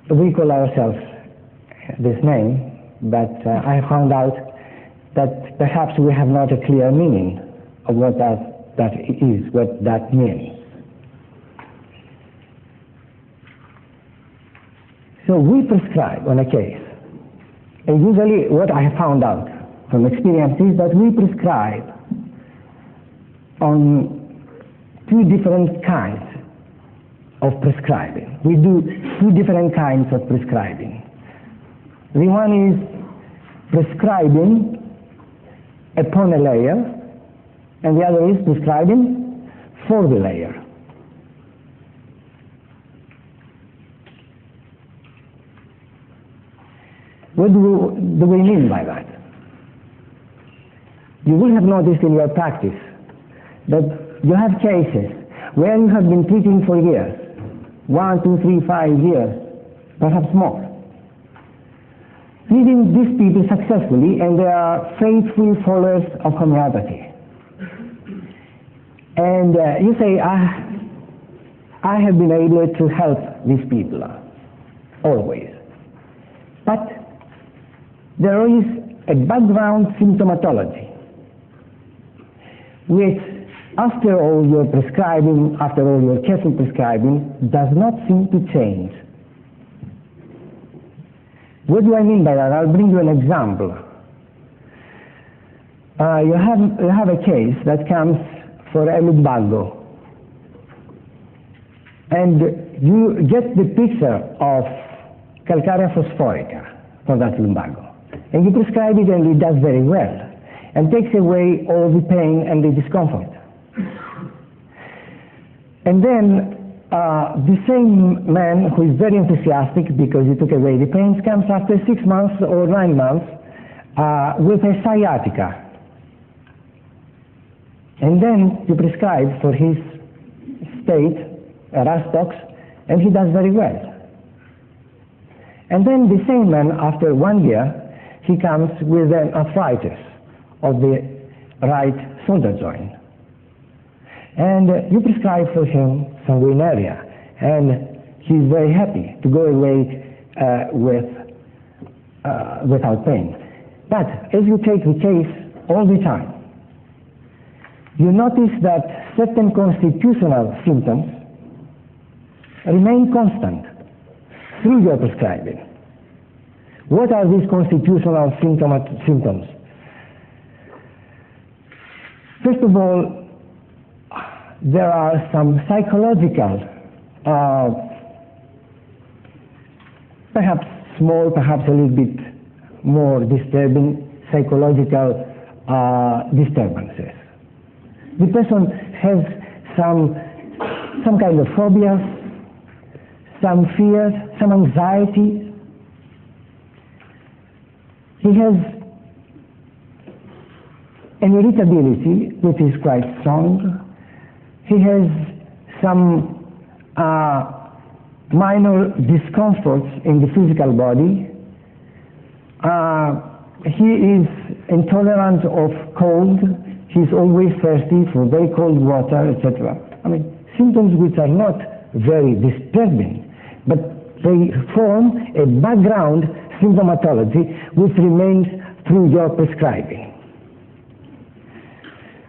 we call ourselves this name, but I found out that perhaps we have not a clear meaning of what that is, what that means. So we prescribe on a case. And usually what I have found out from experience is that we prescribe on two different kinds of prescribing. We do two different kinds of prescribing. The one is prescribing upon a layer, and the other is prescribing for the layer. What do we mean by that? You will have noticed in your practice that you have cases where you have been treating for years, 1, 2, 3, 5 years, perhaps more. Treating these people successfully, and they are faithful followers of homeopathy. And you say, I have been able to help these people, always. But there is a background symptomatology, which after all your prescribing, after all your careful prescribing, does not seem to change. What do I mean by that? I'll bring you an example. You have a case that comes for a lumbago, and you get the picture of calcarea phosphorica for that lumbago, and you prescribe it, and it does very well, and takes away all the pain and the discomfort. And then the same man who is very enthusiastic because he took away the pains comes after 6 months or 9 months with a sciatica. And then you prescribe for his state a rastox, and he does very well. And then the same man, after 1 year, he comes with an arthritis of the right shoulder joint. And you prescribe for him sanguinaria, and he's very happy to go away without pain. But as you take the case all the time, you notice that certain constitutional symptoms remain constant through your prescribing. What are these constitutional symptoms? First of all, there are some psychological, perhaps small, perhaps a little bit more disturbing psychological disturbances. The person has some kind of phobias, some fears, some anxiety. He has an irritability which is quite strong. He has some minor discomforts in the physical body. He is intolerant of cold. He's always thirsty for very cold water, etc. I mean, symptoms which are not very disturbing, but they form a background symptomatology which remains through your prescribing.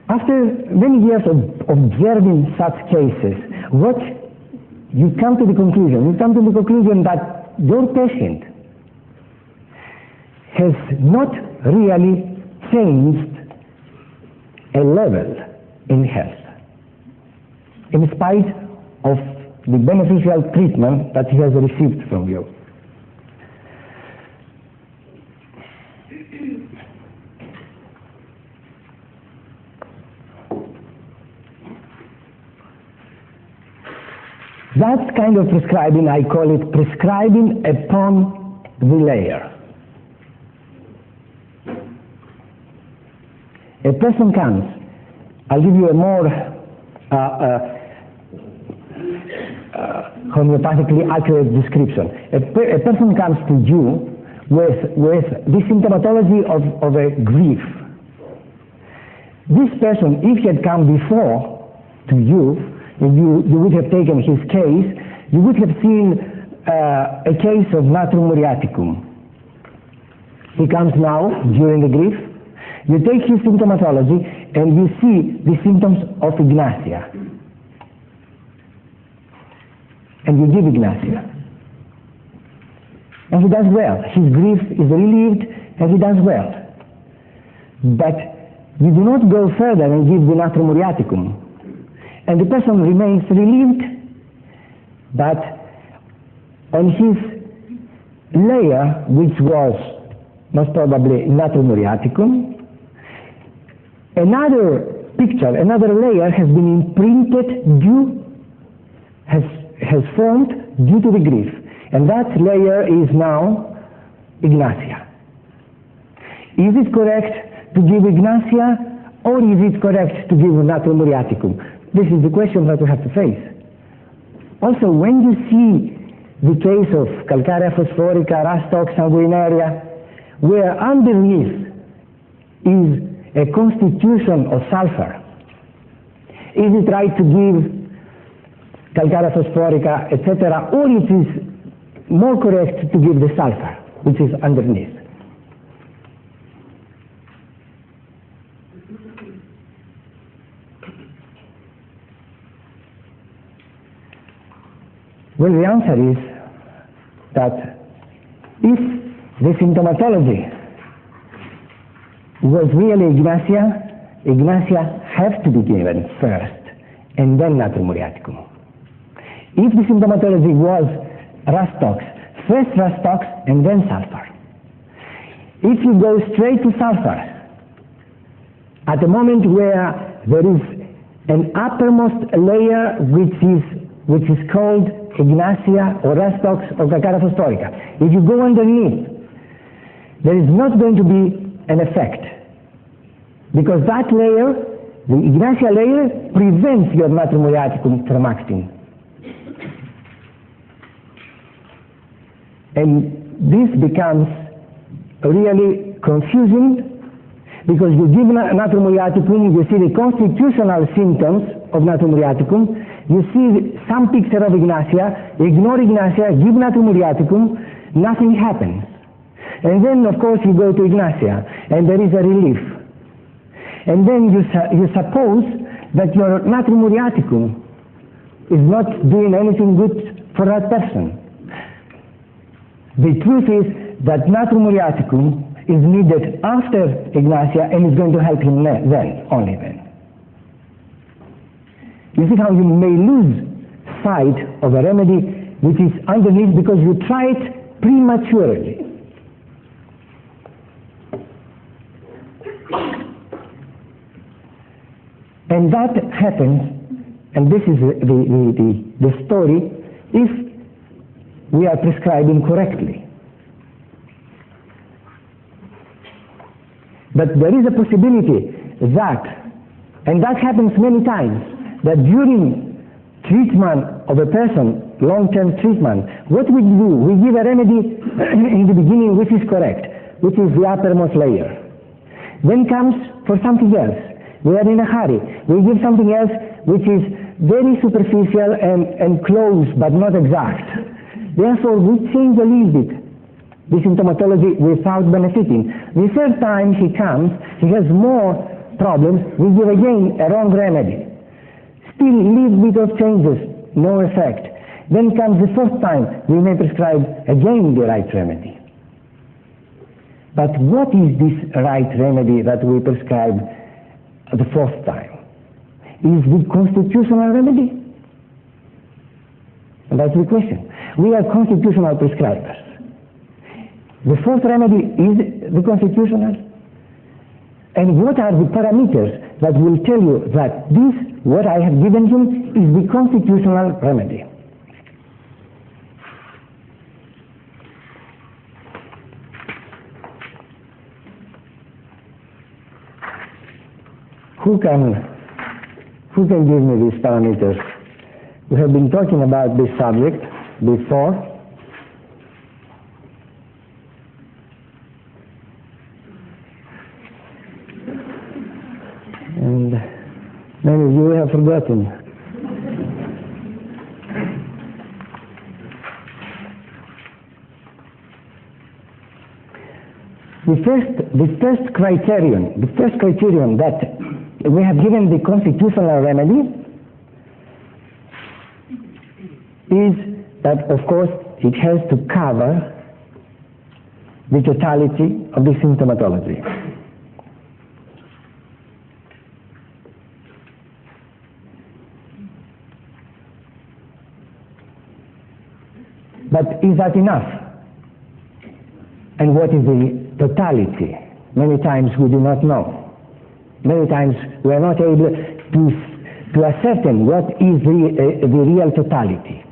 After many years of observing such cases, what you come to the conclusion? You come to the conclusion that your patient has not really changed a level in health, in spite of the beneficial treatment that he has received from you. That kind of prescribing, I call it prescribing upon the layer. A person comes, I'll give you a more homeopathically accurate description. A person comes to you with the symptomatology of a grief. This person, if he had come before to you, if you would have taken his case, you would have seen a case of natrum muriaticum. He comes now during the grief. You take his symptomatology and you see the symptoms of Ignatia. And you give Ignatia. and he does well. His grief is relieved and he does well. But you do not go further and give the natrum muriaticum, and the person remains relieved, but on his layer, which was most probably natrum muriaticum, another picture, another layer has been imprinted has formed due to the grief, and that layer is now Ignatia. Is it correct to give Ignatia, or is it correct to give natrum muriaticum? This is the question that we have to face. Also, when you see the case of calcarea phosphorica, rastox sanguinaria, where underneath is a constitution of sulfur, is it right to give calcarea phosphorica, etc., or it is more correct to give the sulfur, which is underneath? Well, the answer is that if the symptomatology was really Ignatia have to be given first and then natrum muriaticum. If the symptomatology was rastox, first rastox and then sulfur. If you go straight to sulfur at the moment where there is an uppermost layer which is called Ignatia or rastox or calcarea phosphorica, if you go underneath, there is not going to be an effect, because that layer, the Ignatia layer, prevents your natrum muriaticum from acting. And this becomes really confusing, because you give natrum muriaticum, you see the constitutional symptoms of natrum muriaticum, you see some picture of Ignatia, ignore Ignatia, give natrum muriaticum, nothing happens. And then, of course, you go to Ignatia, and there is a relief. And then you suppose that your natrum muriaticum is not doing anything good for that person. The truth is that natrum muriaticum is needed after Ignatia and is going to help him then, only then. You see how you may lose sight of a remedy which is underneath because you try it prematurely. And that happens, and this is the story, if we are prescribing correctly. But there is a possibility that, and that happens many times, that during treatment of a person, long-term treatment, what we do, we give a remedy in the beginning which is correct, which is the uppermost layer. Then comes for something else. We are in a hurry. We give something else which is very superficial and close but not exact. Therefore, we change a little bit the symptomatology without benefiting. The third time he comes, he has more problems, we give again a wrong remedy. Still little bit of changes, no effect. Then comes the fourth time, we may prescribe again the right remedy. But what is this right remedy that we prescribe the fourth time? Is the constitutional remedy? And that's the question. We are constitutional prescribers. The fourth remedy is the constitutional. And what are the parameters that will tell you that this, what I have given him, is the constitutional remedy? Who can give me these parameters? We have been talking about this subject before. And many of you have forgotten. The first criterion that we have given the constitutional remedy is that, of course, it has to cover the totality of the symptomatology. But is that enough? And what is the totality? Many times we do not know. Many times we are not able to ascertain what is the real totality.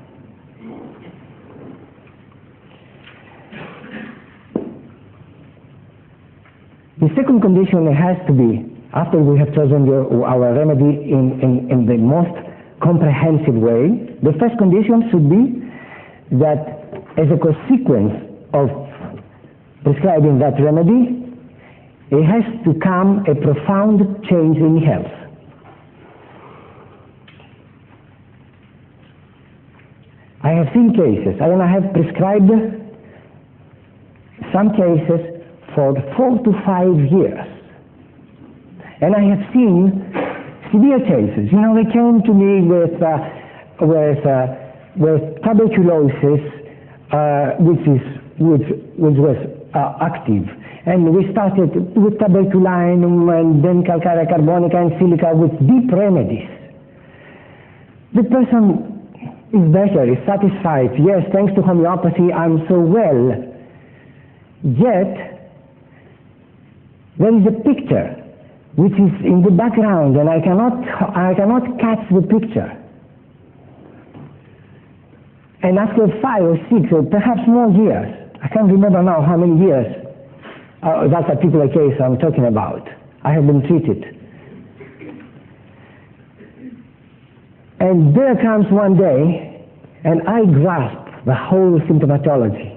The second condition has to be, after we have chosen our remedy in the most comprehensive way, the first condition should be that as a consequence of prescribing that remedy, it has to come a profound change in health. I have seen cases, and I have prescribed some cases for 4 to 5 years. And I have seen severe cases. You know, they came to me with tuberculosis, which was active. And we started with tuberculinum and then calcarea carbonica and silica with deep remedies. The person is better, is satisfied. Yes, thanks to homeopathy, I'm so well. Yet, there is a picture which is in the background, and I cannot catch the picture. And after 5 or 6 or perhaps more years, I can't remember now how many years, that particular case I'm talking about, I have been treated. And there comes one day, and I grasp the whole symptomatology.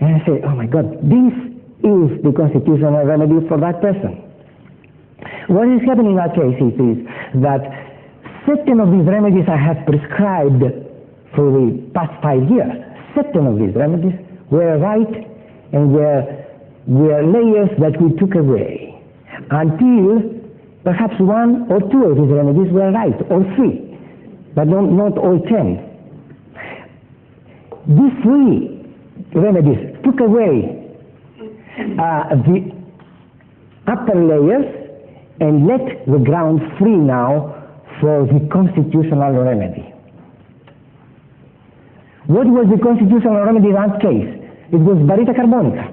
And I say, oh my God, this is the constitutional remedy for that person. What is happening in that case is that certain of these remedies I have prescribed for the past 5 years, certain of these remedies were right and were layers that we took away until perhaps 1 or 2 of these remedies were right, or 3, but not all 10. These 3 remedies took away the upper layers and let the ground free now for the constitutional remedy. What was the constitutional remedy in that case? It was barita carbonica,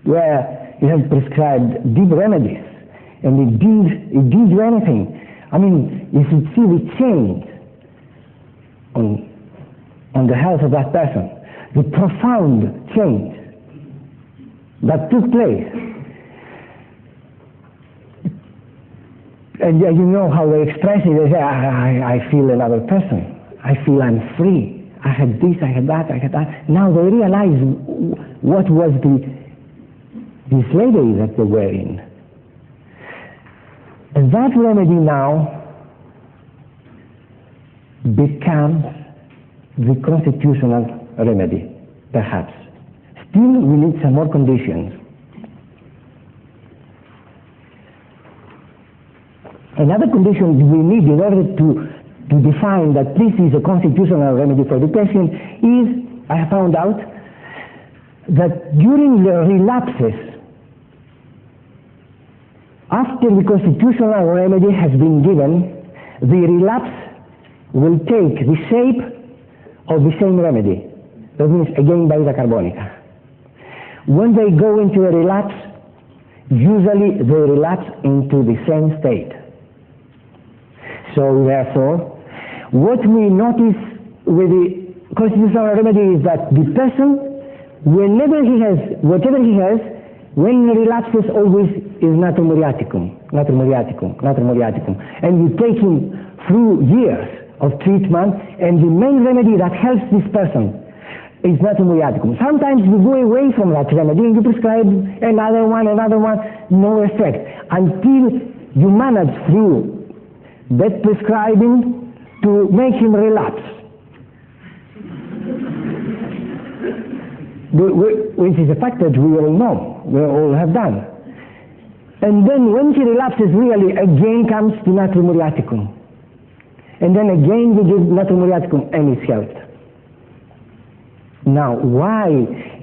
where you have prescribed deep remedies, and it didn't do anything. I mean, you should see the change on the health of that person, the profound change that took place. And you know how they express it. They say, I feel another person. I feel I'm free. I had this, I had that, I had that. Now they realize what was the slavery that they were in. And that remedy now becomes the constitutional remedy, perhaps. Still, we need some more conditions. Another condition we need in order to define that this is a constitutional remedy for the patient is, I have found out, that during the relapses, after the constitutional remedy has been given, the relapse will take the shape of the same remedy. That means, again, barita carbonica. When they go into a relapse, usually they relapse into the same state. So therefore, what we notice with the constitutional remedy is that the person, whatever he has, when he relapses, always is natrium muriaticum. And you take him through years of treatment, and the main remedy that helps this person is natrium muriaticum. Sometimes you go away from that remedy and you prescribe another one, no effect, until you manage through that prescribing to make him relapse, which is a fact that we all know, we all have done. And then when he relapses, really again comes to natrium muriaticum, and then again we give natrium muriaticum and it's helped. Now, why?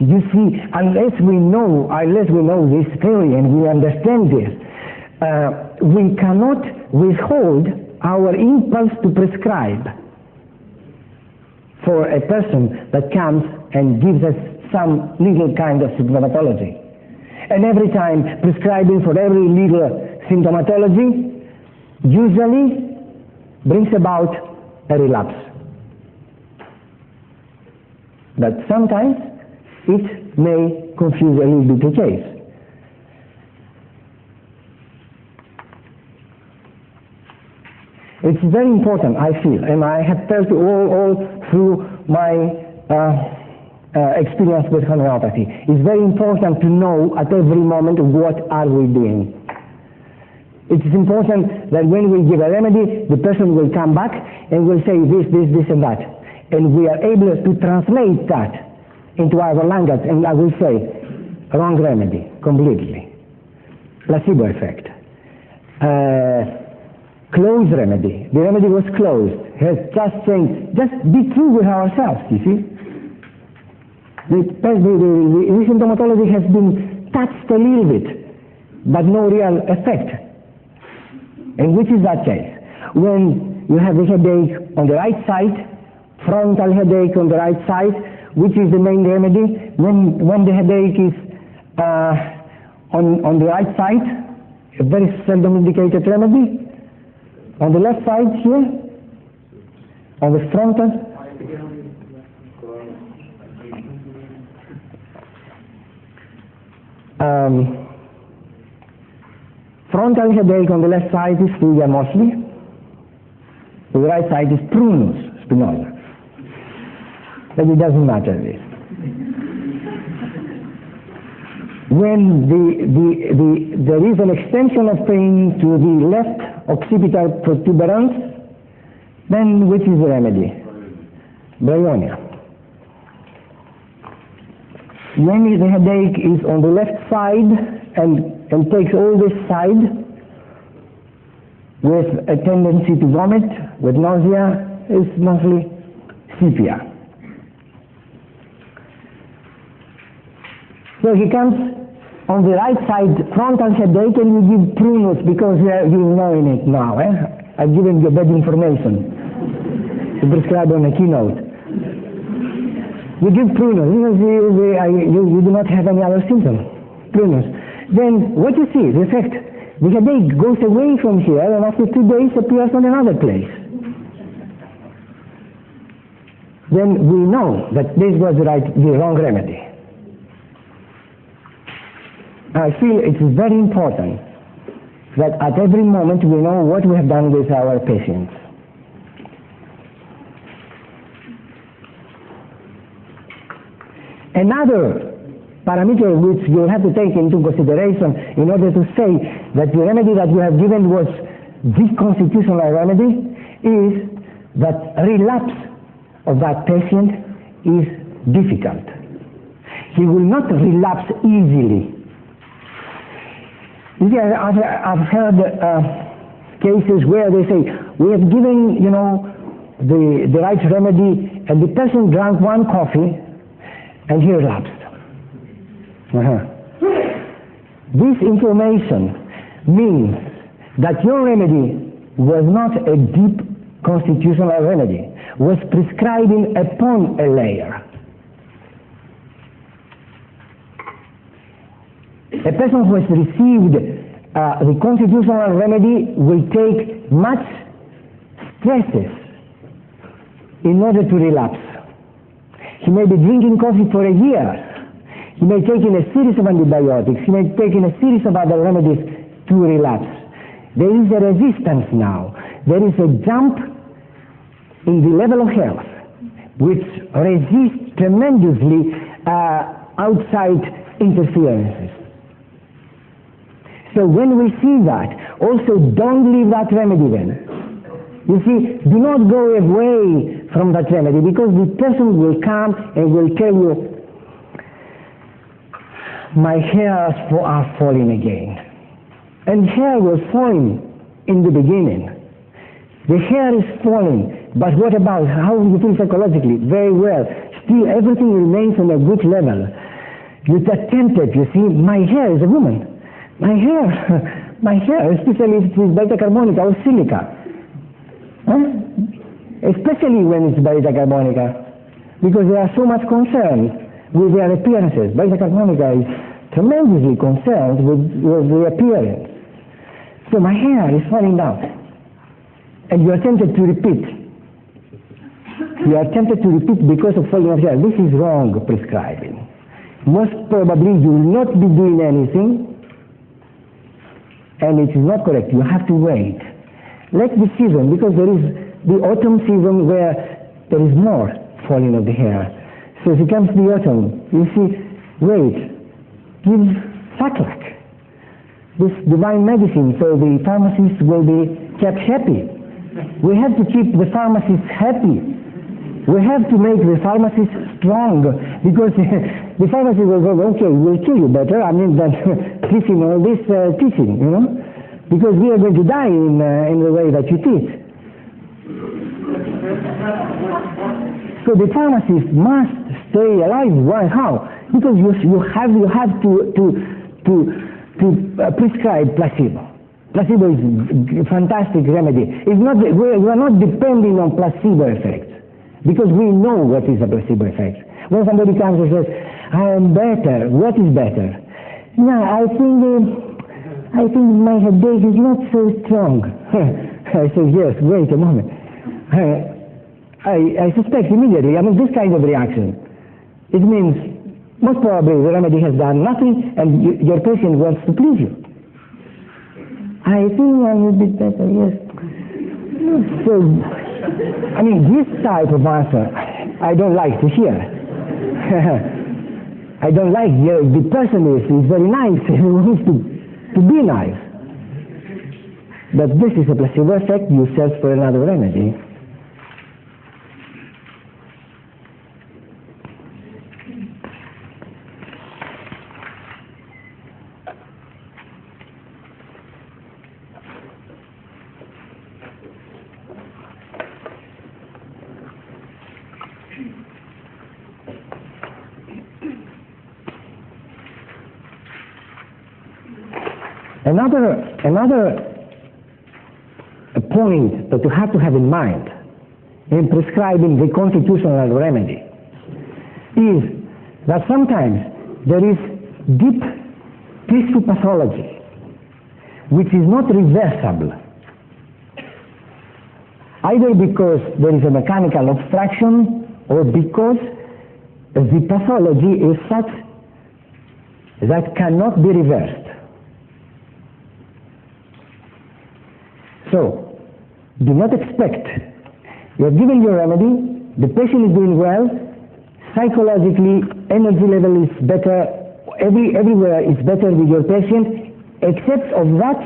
You see, unless we know this theory and we understand this, we cannot withhold our impulse to prescribe for a person that comes and gives us some little kind of symptomatology. And every time prescribing for every little symptomatology usually brings about a relapse. But sometimes it may confuse a little bit the case. It's very important, I feel, and I have felt all through my experience with homeopathy. It's very important to know at every moment what are we doing. It is important that when we give a remedy, the person will come back and will say this, and that. And we are able to translate that into our language, and I will say, wrong remedy, completely. Placebo effect. Closed remedy. The remedy was closed. Just saying, just be true with ourselves, you see. The symptomatology has been touched a little bit, but no real effect. And which is that case? When you have the headache on the right side, frontal headache on the right side, which is the main remedy? When the headache is on the right side, a very seldom indicated remedy. On the left side here, on the frontal, frontal headache on the left side is Fuga mostly. The right side is Prunus spinosa. But it doesn't matter this. When there is an extension of pain to the left occipital protuberance, then which is the remedy? Bryonia. When the headache is on the left side and takes all this side with a tendency to vomit, with nausea, is mostly sepia. So he comes on the right side, frontal headache, and you give Prunus because you know in it now. I've given you bad information to prescribe on a keynote. You give Prunus because you do not have any other symptom. Prunus. Then what you see, the effect, the headache goes away from here and after 2 days appears on another place. Then we know that this was the wrong remedy. I feel it is very important that at every moment we know what we have done with our patients. Another parameter which you have to take into consideration in order to say that the remedy that you have given was the constitutional remedy is that relapse of that patient is difficult. He will not relapse easily. You see, I've heard cases where they say, we have given, the right remedy, and the person drank one coffee, and he relapsed. This information means that your remedy was not a deep constitutional remedy, was prescribing upon a layer. A person who has received the constitutional remedy will take much stresses in order to relapse. He may be drinking coffee for a year. He may take in a series of antibiotics. He may take in a series of other remedies to relapse. There is a resistance now. There is a jump in the level of health which resists tremendously outside interferences. So when we see that, also don't leave that remedy then. You see, do not go away from that remedy because the person will come and will tell you, my hairs are falling again. And hair was falling in the beginning. The hair is falling, but what about, how do you feel psychologically? Very well. still everything remains on a good level. You are tempted, you see, my hair is a woman. My hair, especially if it is beta carbonica or silica. Especially when it's beta carbonica, because they are so much concerned with their appearances. Beta carbonica is tremendously concerned with the appearance. So my hair is falling down. And you are tempted to repeat. You are tempted to repeat because of falling of hair. This is wrong prescribing. Most probably you will not be doing anything, and it is not correct. You have to wait. Let the season, because there is the autumn season where there is more falling of the hair. So if it comes to the autumn, you see, wait, give sackcloth, this divine medicine, so the pharmacists will be kept happy. We have to keep the pharmacists happy. We have to make the pharmacists strong, because the pharmacist will go, okay, we'll kill you better, I mean, than teaching all this teaching, you know, because we are going to die in the way that you teach. So the pharmacist must stay alive. Why? How? Because you have to prescribe placebo. Placebo is a fantastic remedy. It's not, we are not depending on placebo effects, because we know what is a placebo effect. When somebody comes and says, I am better, what is better? No, I think my headache is not so strong. I say, yes, wait a moment. I suspect immediately, I mean, this kind of reaction, it means most probably the remedy has done nothing and your patient wants to please you. I think I'm a bit better, yes. So, I mean, this type of answer, I don't like to hear. I don't like the person is very nice and he wants to be nice. But this is a placebo effect, you search for another remedy. Another point that you have to have in mind in prescribing the constitutional remedy is that sometimes there is deep tissue pathology which is not reversible, either because there is a mechanical obstruction or because the pathology is such that cannot be reversed. So, do not expect. You are giving your remedy, the patient is doing well, psychologically, energy level is better, everywhere is better with your patient, except of that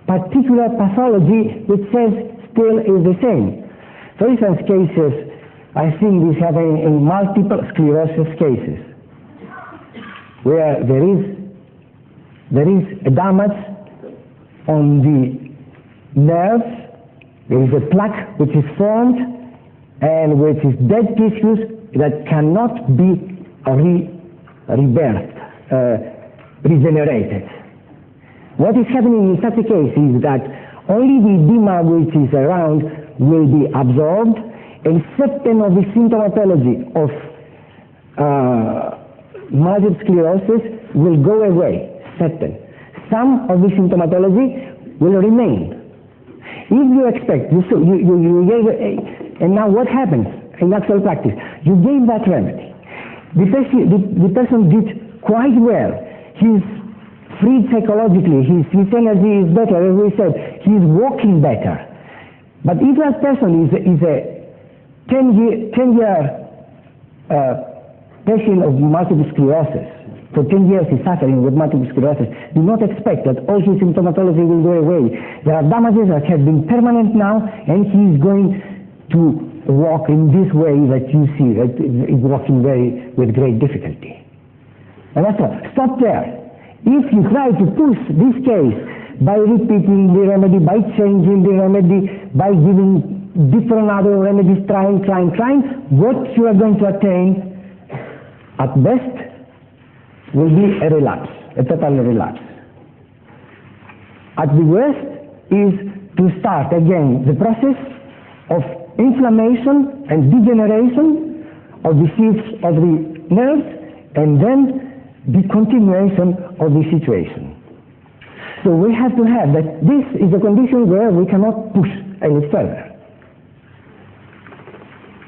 particular pathology which says still is the same. For instance, cases, I think this happening in multiple sclerosis cases, where there is a damage on the nerves, there is a plaque which is formed and which is dead tissues that cannot be regenerated. What is happening in such a case is that only the edema which is around will be absorbed, and certain of the symptomatology of multiple sclerosis will go away, certain. Some of the symptomatology will remain. If you expect, you gave, and now what happens in actual practice? You gave that remedy. The person did quite well. He's freed psychologically. His energy is better, as we said. He's walking better. But if that person is a 10-year patient of multiple sclerosis, for 10 years he's suffering with multiple sclerosis, do not expect that all his symptomatology will go away. There are damages that have been permanent now, and he's going to walk in this way that you see, that is walking with great difficulty. And that's all. Stop there. If you try to push this case by repeating the remedy, by changing the remedy, by giving different other remedies, trying, what you are going to attain At best, will be a relapse, a total relapse. At the worst is to start again the process of inflammation and degeneration of the sheaths of the nerves, and then the continuation of the situation. So we have to have that this is a condition where we cannot push any further.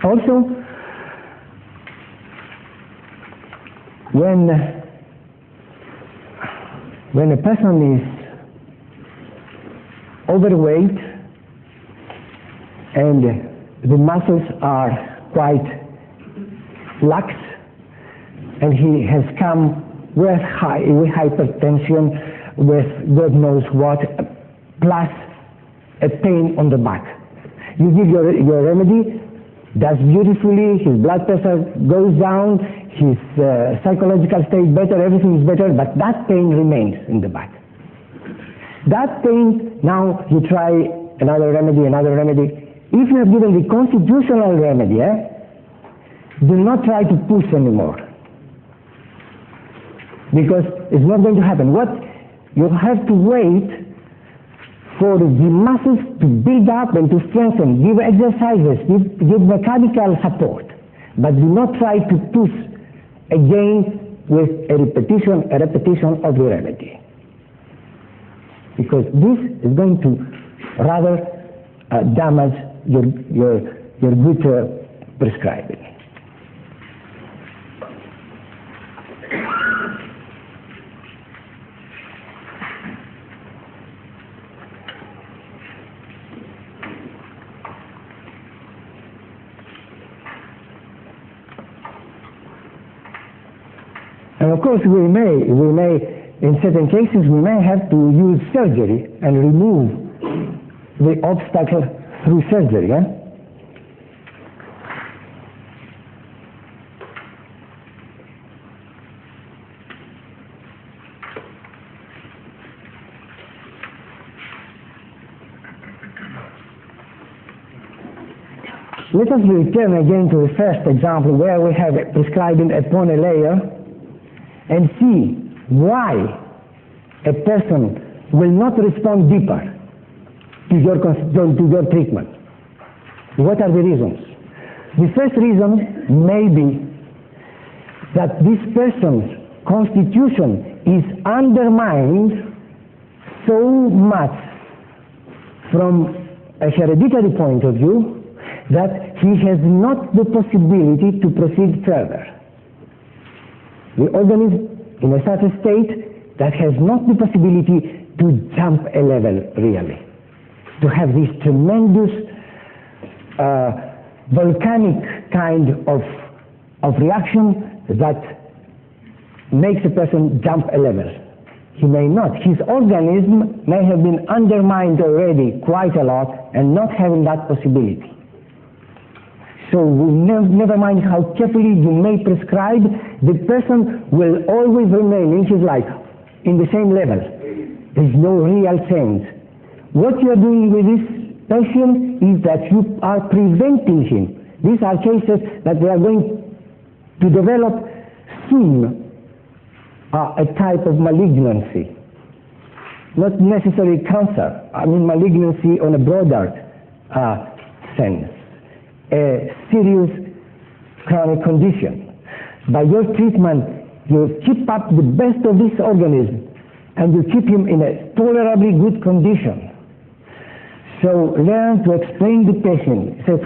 Also, when a person is overweight and the muscles are quite lax, and he has come with hypertension, with God knows what, plus a pain on the back. You give your remedy, does beautifully, his blood pressure goes down, his psychological state better, everything is better, but that pain remains in the back. That pain, now you try another remedy. If you have given the constitutional remedy, do not try to push anymore, because it's not going to happen. What you have to wait for the muscles to build up and to strengthen, give exercises, give mechanical support, but do not try to push again with a repetition of the remedy, because this is going to rather damage your good prescribing. And of course, we may, in certain cases, we may have to use surgery and remove the obstacle through surgery. Let us return again to the first example where we have prescribing upon a layer, and see why a person will not respond deeper to your treatment. What are the reasons? The first reason may be that this person's constitution is undermined so much from a hereditary point of view that he has not the possibility to proceed further. The organism in a such a state that has not the possibility to jump a level really, to have this tremendous volcanic kind of reaction that makes a person jump a level. He may not. His organism may have been undermined already quite a lot and not having that possibility. So never mind how carefully you may prescribe, the person will always remain in his life in the same level. There is no real change. What you are doing with this patient is that you are preventing him. These are cases that they are going to develop soon a type of malignancy. Not necessarily cancer, I mean malignancy on a broader sense. A serious chronic condition. By your treatment, you keep up the best of this organism and you keep him in a tolerably good condition. So learn to explain the patient. Say,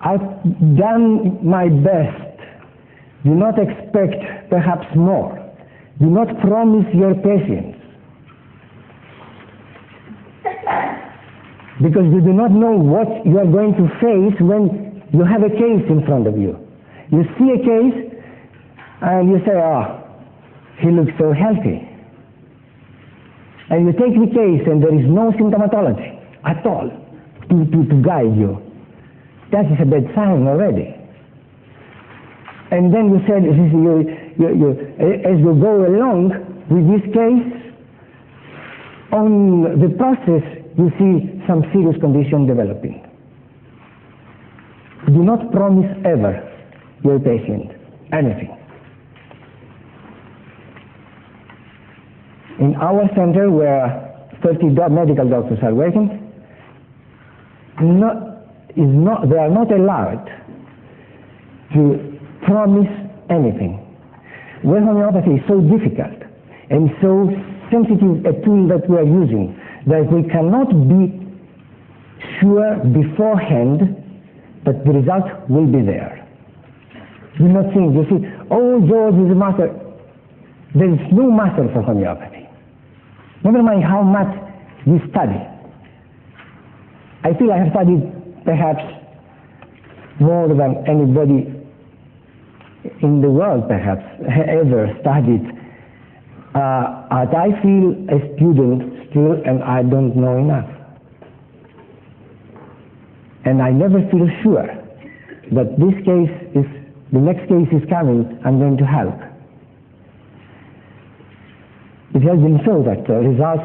I've done my best. Do not expect perhaps more. Do not promise your patients, because you do not know what you are going to face when you have a case in front of you. You see a case and you say, he looks so healthy. And you take the case and there is no symptomatology at all to guide you. That is a bad sign already. And then you said, as you go along with this case, on the process you see some serious condition developing. Do not promise ever your patient anything. In our center, where 30 medical doctors are working, they are not allowed to promise anything. When homeopathy is so difficult and so sensitive a tool that we are using, that we cannot be sure beforehand that the result will be there. Do not think, you see, oh, George is a master. There is no master for homeopathy. Never mind how much you study. I feel I have studied perhaps more than anybody in the world perhaps ever studied. And I feel a student still, and I don't know enough. And I never feel sure that this case is, the next case is coming, I'm going to help. It has been so that the results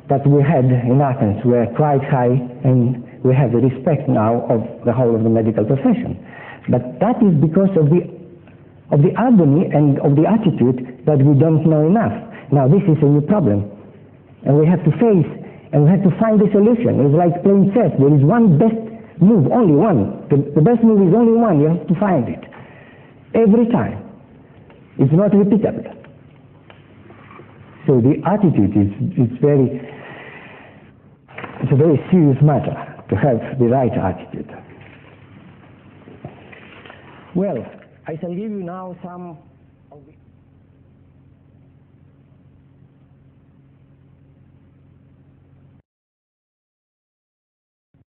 that we had in Athens were quite high, and we have the respect now of the whole of the medical profession. But that is because of the agony and of the attitude that we don't know enough. Now this is a new problem, and we have to face, and we have to find a solution. It's like playing chess. There is one best move, only one. The best move is only one. You have to find it every time. It's not repeatable. So the attitude is it's a very serious matter to have the right attitude. Well, I shall give you now some